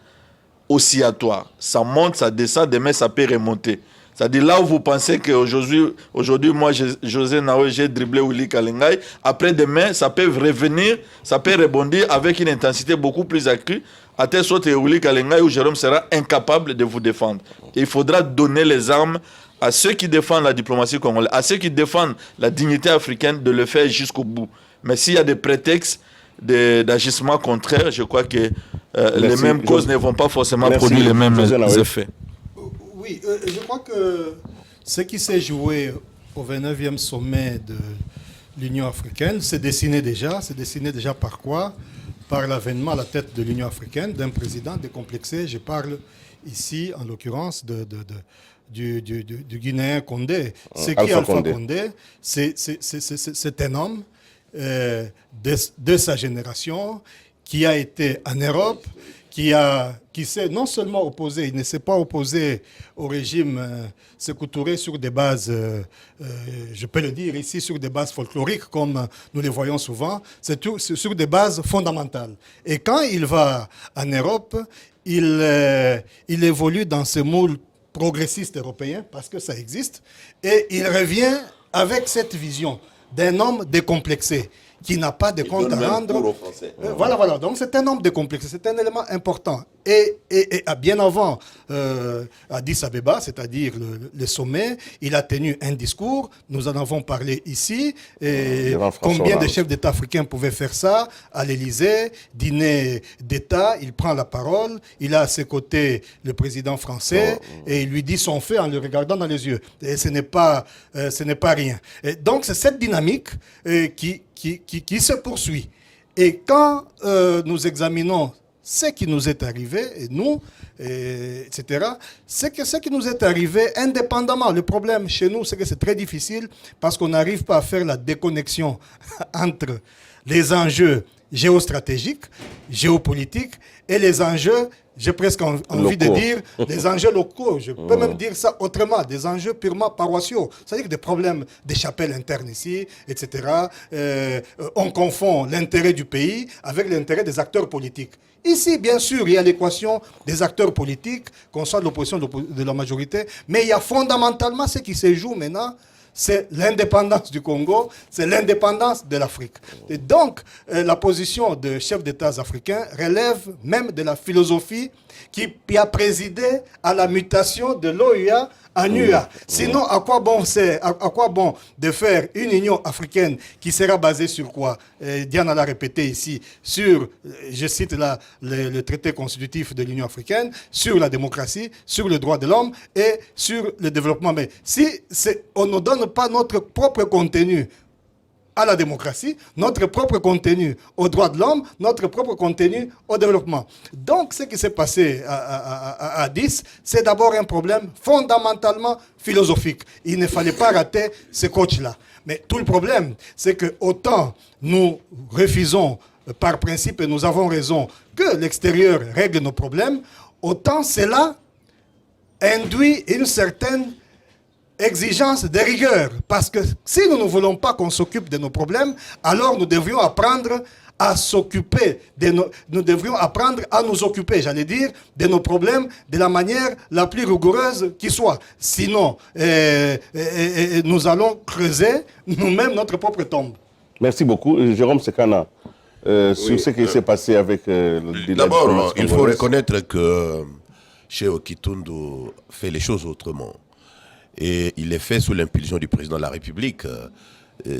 oscillatoires. Ça monte, ça descend, demain ça peut remonter. C'est-à-dire là où vous pensez qu'aujourd'hui, moi, José Naoué, j'ai dribblé Willy Kalengai, après demain, ça peut revenir, ça peut rebondir avec une intensité beaucoup plus accrue, à telle sorte que Willy Kalengai ou Jérôme sera incapable de vous défendre. Et il faudra donner les armes à ceux qui défendent la diplomatie congolaise, à ceux qui défendent la dignité africaine, de le faire jusqu'au bout. Mais s'il y a des prétextes d'agissements contraires, je crois que les mêmes causes ne vont pas forcément produire les mêmes effets. Oui, je crois que ce qui s'est joué au 29e sommet de l'Union africaine s'est dessiné déjà. C'est dessiné déjà par quoi? Par l'avènement à la tête de l'Union africaine d'un président décomplexé. Je parle ici, en l'occurrence, du Guinéen Condé. C'est qui Alpha Condé? C'est un homme de sa génération qui a été en Europe, qui s'est non seulement opposé, il ne s'est pas opposé au régime Sékou Touré sur des bases, je peux le dire ici, sur des bases folkloriques comme nous les voyons souvent, c'est sur des bases fondamentales. Et quand il va en Europe, il évolue dans ce moule progressiste européen, parce que ça existe, et il revient avec cette vision d'un homme décomplexé, qui n'a pas de compte à rendre. Voilà. Donc c'est un homme décomplexé, c'est un élément important. Et bien avant Addis Abeba, c'est-à-dire le sommet, il a tenu un discours. Nous en avons parlé ici. Et combien de chefs d'État africains pouvaient faire ça à l'Élysée, dîner d'État? Il prend la parole. Il a à ses côtés le président français et il lui dit son fait en le regardant dans les yeux. Et ce n'est pas rien. Et donc c'est cette dynamique qui se poursuit. Et quand nous examinons ce qui nous est arrivé, et nous, etc., c'est que ce qui nous est arrivé indépendamment. Le problème chez nous, c'est que c'est très difficile parce qu'on n'arrive pas à faire la déconnexion entre les enjeux géostratégiques, géopolitiques et les enjeux, j'ai presque envie de dire, des enjeux locaux. Je peux même dire ça autrement, des enjeux purement paroissiaux. C'est-à-dire des problèmes des chapelles internes ici, etc. On confond l'intérêt du pays avec l'intérêt des acteurs politiques. Ici, bien sûr, il y a l'équation des acteurs politiques, qu'on soit de l'opposition de la majorité, mais il y a fondamentalement ce qui se joue maintenant, c'est l'indépendance du Congo, c'est l'indépendance de l'Afrique. Et donc, la position de chefs d'État africains relève même de la philosophie qui a présidé à la mutation de l'OUA en UA. Sinon, à quoi bon de faire une Union africaine qui sera basée sur quoi? Diana l'a répété ici, sur, je cite là, le traité constitutif de l'Union africaine, sur la démocratie, sur le droit de l'homme et sur le développement. Mais si on ne donne pas notre propre contenu à la démocratie, notre propre contenu aux droits de l'homme, notre propre contenu au développement. Donc, ce qui s'est passé à Addis, c'est d'abord un problème fondamentalement philosophique. Il ne fallait pas rater ce coach-là. Mais tout le problème, c'est que autant nous refusons par principe, et nous avons raison, que l'extérieur règle nos problèmes, autant cela induit une certaine exigence de rigueur, parce que si nous ne voulons pas qu'on s'occupe de nos problèmes, alors nous devrions apprendre à s'occuper, nous devrions apprendre à nous occuper, j'allais dire, de nos problèmes de la manière la plus rigoureuse qui soit. Sinon, nous allons creuser nous-mêmes notre propre tombe. Merci beaucoup. Jérôme Sekana, sur ce qui s'est passé avec D'abord, il faut reconnaître que Cheo Kitundu fait les choses autrement. Et il est fait sous l'impulsion du président de la République.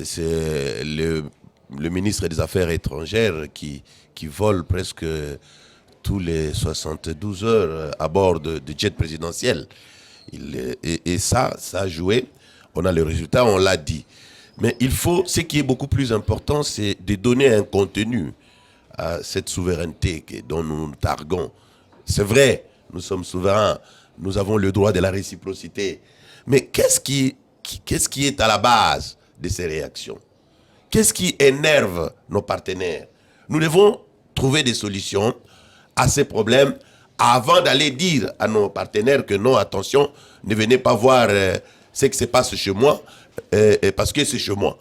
C'est le ministre des Affaires étrangères qui vole presque tous les 72 heures à bord de jet présidentiel. Et ça a joué. On a le résultat, on l'a dit. Mais il faut, ce qui est beaucoup plus important, c'est de donner un contenu à cette souveraineté dont nous nous targuons. C'est vrai, nous sommes souverains, nous avons le droit de la réciprocité. Mais qu'est-ce qui est à la base de ces réactions? Qu'est-ce qui énerve nos partenaires? Nous devons trouver des solutions à ces problèmes avant d'aller dire à nos partenaires que non, attention, ne venez pas voir ce qui se passe chez moi, parce que c'est chez moi.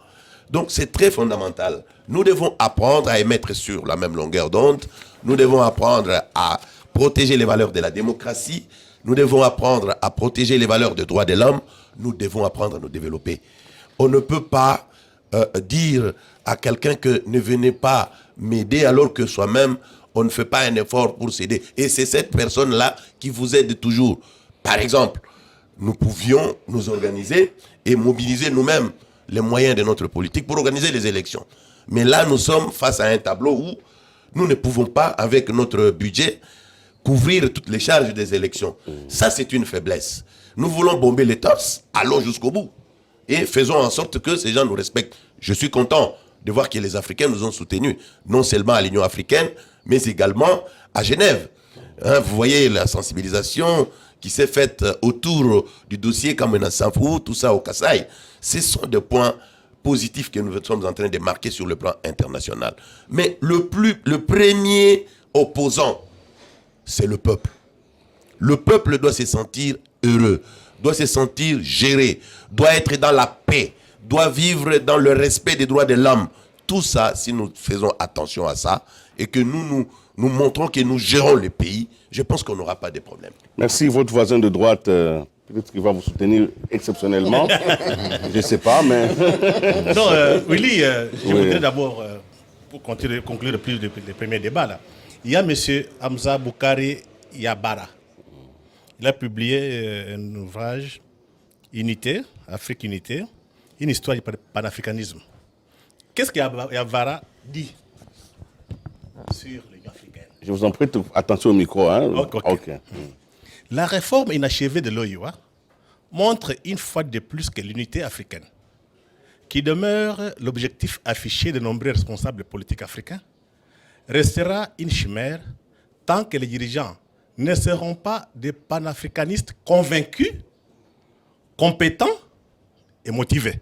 Donc c'est très fondamental. Nous devons apprendre à émettre sur la même longueur d'onde. Nous devons apprendre à protéger les valeurs de la démocratie. Nous devons apprendre à protéger les valeurs des droits de l'homme. Nous devons apprendre à nous développer. On ne peut pas dire à quelqu'un que ne venez pas m'aider alors que soi-même, on ne fait pas un effort pour s'aider. Et c'est cette personne-là qui vous aide toujours. Par exemple, nous pouvions nous organiser et mobiliser nous-mêmes les moyens de notre politique pour organiser les élections. Mais là, nous sommes face à un tableau où nous ne pouvons pas, avec notre budget, couvrir toutes les charges des élections. Ça, c'est une faiblesse. Nous voulons bomber les torses, allons jusqu'au bout. Et faisons en sorte que ces gens nous respectent. Je suis content de voir que les Africains nous ont soutenus, non seulement à l'Union africaine, mais également à Genève. Hein, vous voyez la sensibilisation qui s'est faite autour du dossier Kamena Sanfou, tout ça au Kasaï. Ce sont des points positifs que nous sommes en train de marquer sur le plan international. Mais le premier opposant, c'est le peuple. Le peuple doit se sentir heureux, doit se sentir géré, doit être dans la paix, doit vivre dans le respect des droits de l'homme. Tout ça, si nous faisons attention à ça et que nous montrons que nous gérons le pays, je pense qu'on n'aura pas de problème. Merci. Votre voisin de droite, peut-être qu'il va vous soutenir exceptionnellement. Je ne sais pas, mais... Non, Willy, je voudrais d'abord, pour conclure le premier débat, là, il y a M. Hamza Boukari Yabara. Il a publié un ouvrage, Unité, Afrique Unité, une histoire du panafricanisme. Qu'est-ce que Yabara dit sur l'Union africaine? Je vous en prie, attention au micro. Hein? Okay. La réforme inachevée de l'OUA montre une fois de plus que l'unité africaine, qui demeure l'objectif affiché de nombreux responsables politiques africains, restera une chimère tant que les dirigeants ne seront pas des panafricanistes convaincus, compétents et motivés.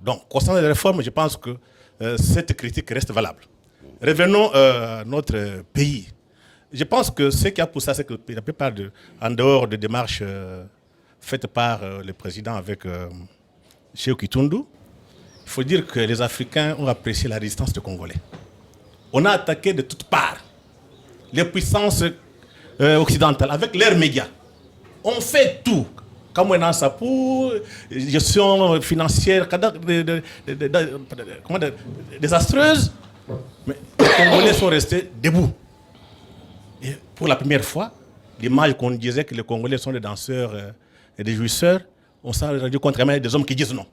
Donc, concernant les réformes, je pense que cette critique reste valable. Revenons à notre pays. Je pense que ce qui a poussé, c'est que la plupart, en dehors des démarches faites par le président avec Sékou Kitundu, il faut dire que les Africains ont apprécié la résistance des Congolais. On a attaqué de toutes parts les puissances occidentales avec leurs médias. On fait tout. Comme on a ça pour gestion financière désastreuse, mais les Congolais sont restés debout. Et pour la première fois, l'image qu'on disait que les Congolais sont des danseurs et des jouisseurs, on s'est rendu compte qu'il y a des hommes qui disent non.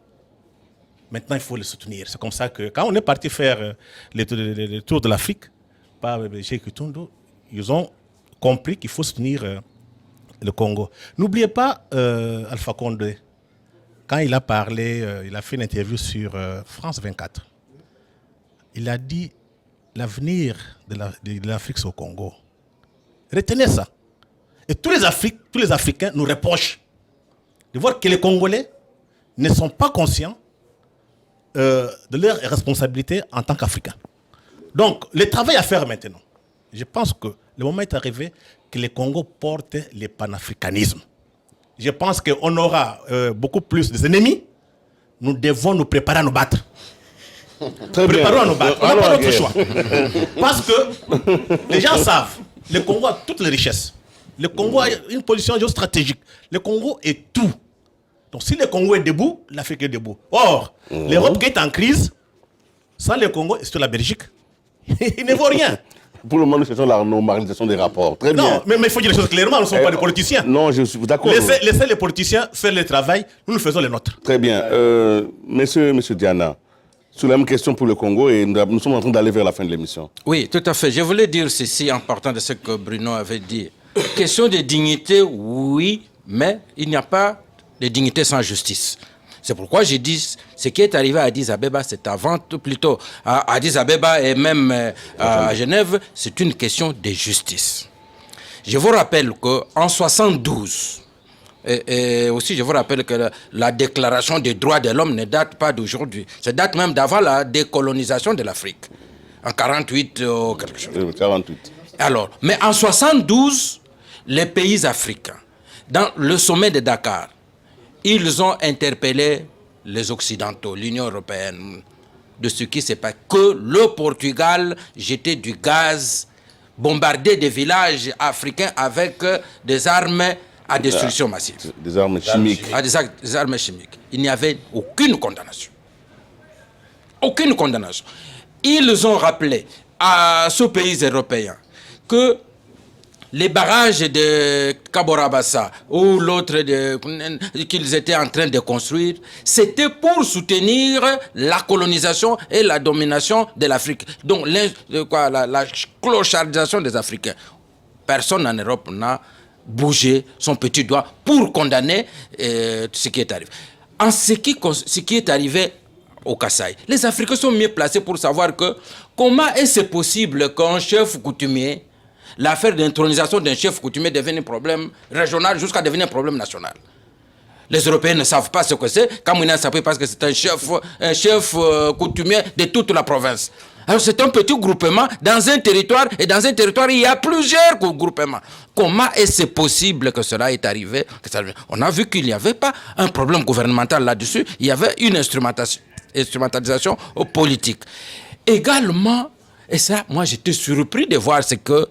Maintenant, il faut les soutenir. C'est comme ça que quand on est parti faire le tour de l'Afrique, par Sékou Kitundu, ils ont compris qu'il faut soutenir le Congo. N'oubliez pas Alpha Condé. Quand il a parlé, il a fait une interview sur France 24. Il a dit l'avenir de l'Afrique, c'est au Congo. Retenez ça. Et tous les Africains nous reprochent de voir que les Congolais ne sont pas conscients de leurs responsabilités en tant qu'Africains. Donc, le travail à faire maintenant, je pense que le moment est arrivé que le Congo porte le panafricanisme. Je pense qu'on aura beaucoup plus d'ennemis. Nous devons nous préparer à nous battre. Préparons à nous battre. On n'a pas d'autre choix. Parce que les gens savent, le Congo a toutes les richesses. Le Congo a une position géostratégique. Le Congo est tout. Donc si le Congo est debout, l'Afrique est debout. Or, l'Europe qui est en crise, sans le Congo, c'est la Belgique. Il ne vaut rien. Pour le moment, nous cherchons la normalisation des rapports. Très bien. Non, mais il faut dire les choses clairement, nous ne sommes pas des politiciens. Non, je suis d'accord. Laissez les politiciens faire le travail, nous faisons le nôtre. Très bien. Monsieur Diana, sur la même question pour le Congo, et nous sommes en train d'aller vers la fin de l'émission. Oui, tout à fait. Je voulais dire ceci en partant de ce que Bruno avait dit. Question de dignité, oui, mais il n'y a pas de dignité sans justice. C'est pourquoi j'ai dit, ce qui est arrivé à Addis Abeba, c'est avant tout, plutôt à Addis Abeba et même à Genève, c'est une question de justice. Je vous rappelle qu'en 72, et aussi je vous rappelle que la déclaration des droits de l'homme ne date pas d'aujourd'hui. Ça date même d'avant la décolonisation de l'Afrique, en 48 ou quelque chose. 48. Alors, mais en 72, les pays africains, dans le sommet de Dakar, ils ont interpellé les Occidentaux, l'Union européenne, de ce qui s'est passé. Que le Portugal jetait du gaz, bombardait des villages africains avec des armes à destruction massive. Des armes chimiques. Des armes chimiques. Il n'y avait aucune condamnation. Aucune condamnation. Ils ont rappelé à ce pays européen que les barrages de Kaborabassa ou l'autre qu'ils étaient en train de construire, c'était pour soutenir la colonisation et la domination de l'Afrique. Donc la clochardisation des Africains. Personne en Europe n'a bougé son petit doigt pour condamner ce qui est arrivé. En ce qui est arrivé au Kasaï, les Africains sont mieux placés pour savoir comment est-ce possible qu'un chef coutumier, l'affaire d'intronisation d'un chef coutumier devienne un problème régional jusqu'à devenir un problème national. Les Européens ne savent pas ce que c'est. Kamouina savait parce que c'est un chef coutumier de toute la province. Alors c'est un petit groupement dans un territoire, et dans un territoire il y a plusieurs groupements. Comment est-ce possible que cela est arrivé? On a vu qu'il n'y avait pas un problème gouvernemental là-dessus, il y avait une instrumentalisation politique. Également, et ça, moi j'étais surpris de voir ce que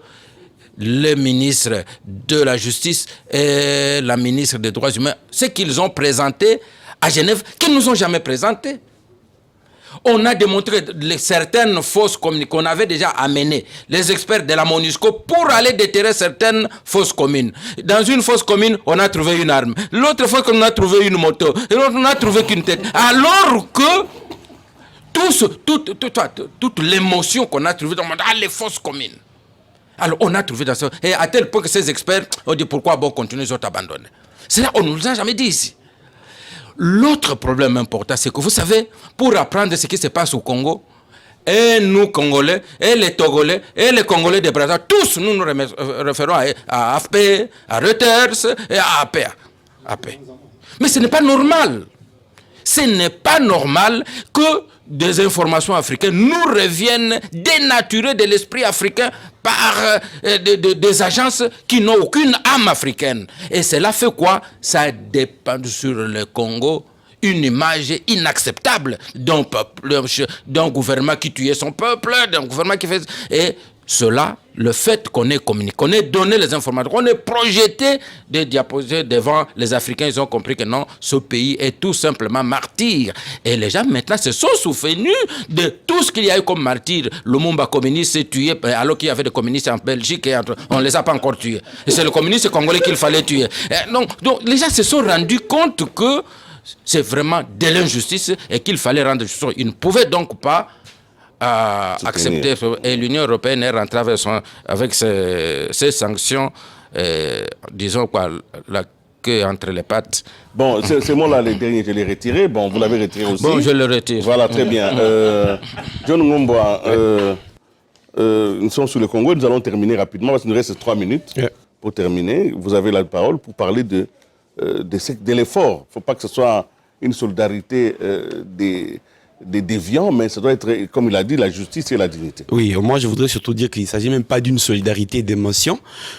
le ministre de la Justice et la ministre des Droits humains, ce qu'ils ont présenté à Genève, qu'ils ne nous ont jamais présenté. On a démontré certaines fausses communes qu'on avait déjà amenées, les experts de la MONUSCO, pour aller déterrer certaines fausses communes. Dans une fausse commune, on a trouvé une arme. L'autre fois qu'on a trouvé une moto. Et l'autre, on n'a trouvé qu'une tête. Alors que toute l'émotion qu'on a trouvée dans les fausses communes. Alors on a trouvé dans ça. Et à tel point que ces experts ont dit pourquoi continuer, les autres abandonnent. C'est là, on ne nous a jamais dit ici. L'autre problème important, c'est que vous savez, pour apprendre ce qui se passe au Congo, et nous Congolais, et les Togolais, et les Congolais de Brazzaville, tous nous nous référons à AFP, à Reuters et à AP. Mais ce n'est pas normal. Ce n'est pas normal que des informations africaines nous reviennent dénaturées de l'esprit africain par des agences qui n'ont aucune âme africaine. Et cela fait quoi? Ça dépend sur le Congo une image inacceptable d'un peuple, d'un gouvernement qui tuait son peuple, d'un gouvernement qui fait... Et cela, le fait qu'on ait communiqué, qu'on ait donné les informations, qu'on ait projeté des diapositives devant les Africains, ils ont compris que non, ce pays est tout simplement martyr. Et les gens maintenant se sont souvenus de tout ce qu'il y a eu comme martyr. Lumumba communiste s'est tué alors qu'il y avait des communistes en Belgique et on ne les a pas encore tués. Et c'est le communiste congolais qu'il fallait tuer. Et donc les gens se sont rendus compte que c'est vraiment de l'injustice et qu'il fallait rendre justice. Ils ne pouvaient donc pas accepter. Et l'Union européenne est rentrée avec ces sanctions, disons quoi, la queue entre les pattes. Bon, ces mots-là, les derniers, je les ai retirés. Bon, vous l'avez retiré aussi. Bon, je le retire. Voilà, très bien. John Ngomba, nous sommes sur le Congo. Nous allons terminer rapidement parce qu'il nous reste 3 minutes pour terminer. Vous avez la parole pour parler de l'effort. Il ne faut pas que ce soit une solidarité des déviants, mais ça doit être, comme il a dit, la justice et la dignité. Oui, moi je voudrais surtout dire qu'il ne s'agit même pas d'une solidarité d'émotion,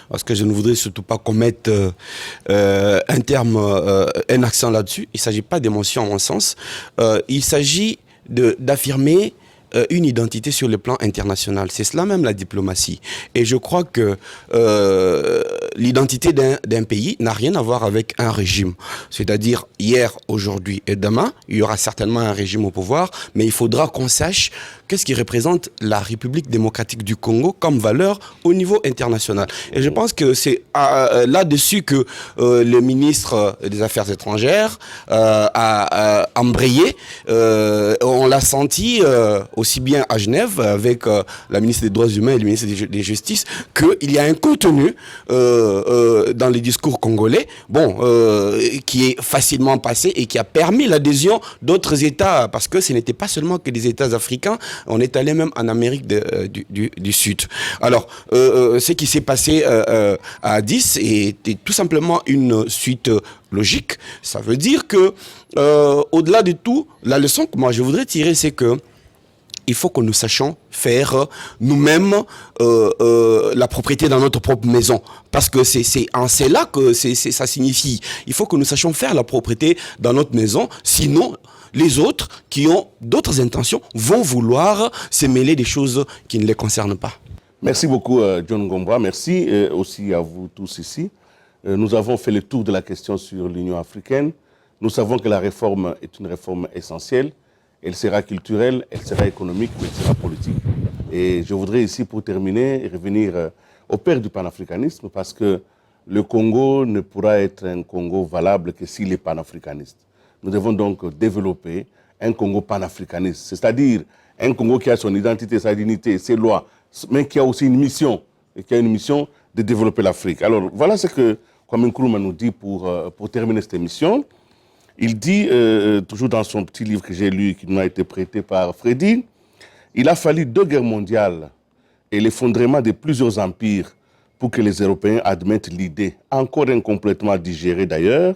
parce que je ne voudrais surtout pas qu'on mette un accent là-dessus. Il ne s'agit pas d'émotion à mon sens. Il s'agit d'affirmer une identité sur le plan international. C'est cela même la diplomatie. Et je crois que l'identité d'un pays n'a rien à voir avec un régime. C'est-à-dire hier, aujourd'hui et demain, il y aura certainement un régime au pouvoir, mais il faudra qu'on sache qu'est-ce qui représente la République démocratique du Congo comme valeur au niveau international. Et je pense que c'est là-dessus que le ministre des Affaires étrangères a embrayé. On l'a senti aussi bien à Genève avec la ministre des Droits humains et le ministre des Justices, qu'il y a un contenu dans les discours congolais, qui est facilement passé et qui a permis l'adhésion d'autres États, parce que ce n'était pas seulement que des États africains, on est allé même en Amérique du Sud. Alors, ce qui s'est passé à Addis était tout simplement une suite logique. Ça veut dire que, au-delà de tout, la leçon que moi je voudrais tirer, c'est que il faut que nous sachions faire nous-mêmes la propriété dans notre propre maison. Parce que c'est en cela que ça signifie. Il faut que nous sachions faire la propriété dans notre maison. Sinon, les autres qui ont d'autres intentions vont vouloir se mêler des choses qui ne les concernent pas. Merci beaucoup, John Ngomba. Merci aussi à vous tous ici. Nous avons fait le tour de la question sur l'Union africaine. Nous savons que la réforme est une réforme essentielle. Elle sera culturelle, elle sera économique, mais elle sera politique. Et je voudrais ici, pour terminer, revenir au père du panafricanisme, parce que le Congo ne pourra être un Congo valable que s'il est panafricaniste. Nous devons donc développer un Congo panafricaniste, c'est-à-dire un Congo qui a son identité, sa dignité, ses lois, mais qui a aussi une mission, et qui a une mission de développer l'Afrique. Alors voilà ce que Kwame Nkrumah nous dit pour terminer cette émission. Il dit, toujours dans son petit livre que j'ai lu, qui nous a été prêté par Freddy, il a fallu 2 guerres mondiales et l'effondrement de plusieurs empires pour que les Européens admettent l'idée, encore incomplètement digérée d'ailleurs,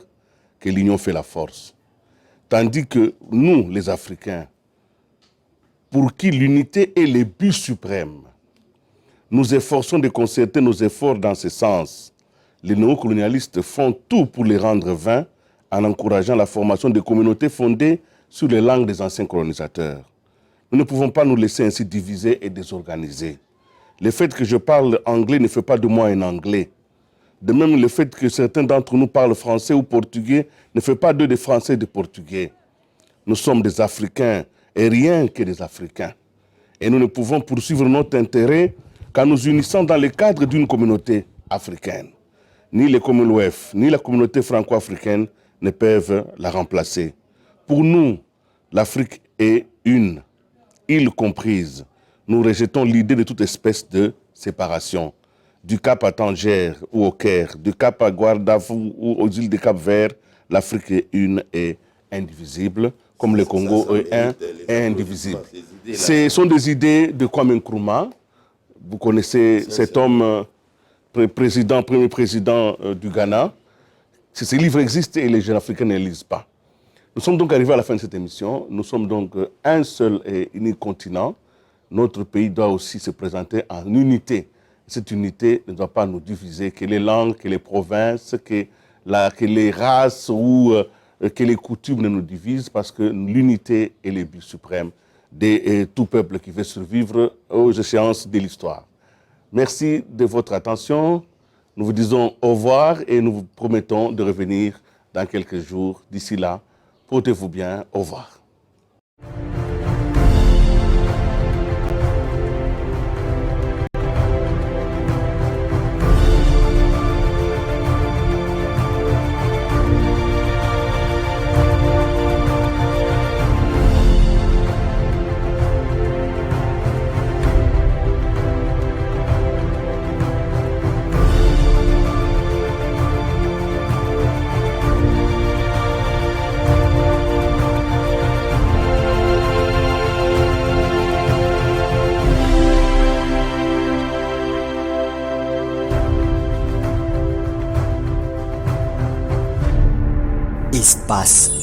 que l'union fait la force. Tandis que nous, les Africains, pour qui l'unité est le but suprême, nous efforçons de concerter nos efforts dans ce sens. Les néocolonialistes font tout pour les rendre vains en encourageant la formation de communautés fondées sur les langues des anciens colonisateurs. Nous ne pouvons pas nous laisser ainsi diviser et désorganiser. Le fait que je parle anglais ne fait pas de moi un Anglais. De même, le fait que certains d'entre nous parlent français ou portugais ne fait pas d'eux des Français et des Portugais. Nous sommes des Africains et rien que des Africains. Et nous ne pouvons poursuivre notre intérêt qu'en nous unissant dans le cadre d'une communauté africaine. Ni le Commonwealth, ni la communauté franco-africaine ne peuvent la remplacer. Pour nous, l'Afrique est une, île comprise. Nous rejetons l'idée de toute espèce de séparation. Du Cap à Tanger ou au Caire, du Cap à Guardafou ou aux îles du Cap-Vert, l'Afrique est une et indivisible, comme le Congo est un et indivisible. Ce sont des idées de Kwame Nkrumah. Vous connaissez cet homme, premier président du Ghana. Ces livres existent et les jeunes Africains ne les lisent pas. Nous sommes donc arrivés à la fin de cette émission. Nous sommes donc un seul et unique continent. Notre pays doit aussi se présenter en unité. Cette unité ne doit pas nous diviser, que les langues, que les provinces, que les races ou que les coutumes ne nous divisent, parce que l'unité est le but suprême de tout peuple qui veut survivre aux échéances de l'histoire. Merci de votre attention. Nous vous disons au revoir et nous vous promettons de revenir dans quelques jours. D'ici là, portez-vous bien. Au revoir. Espace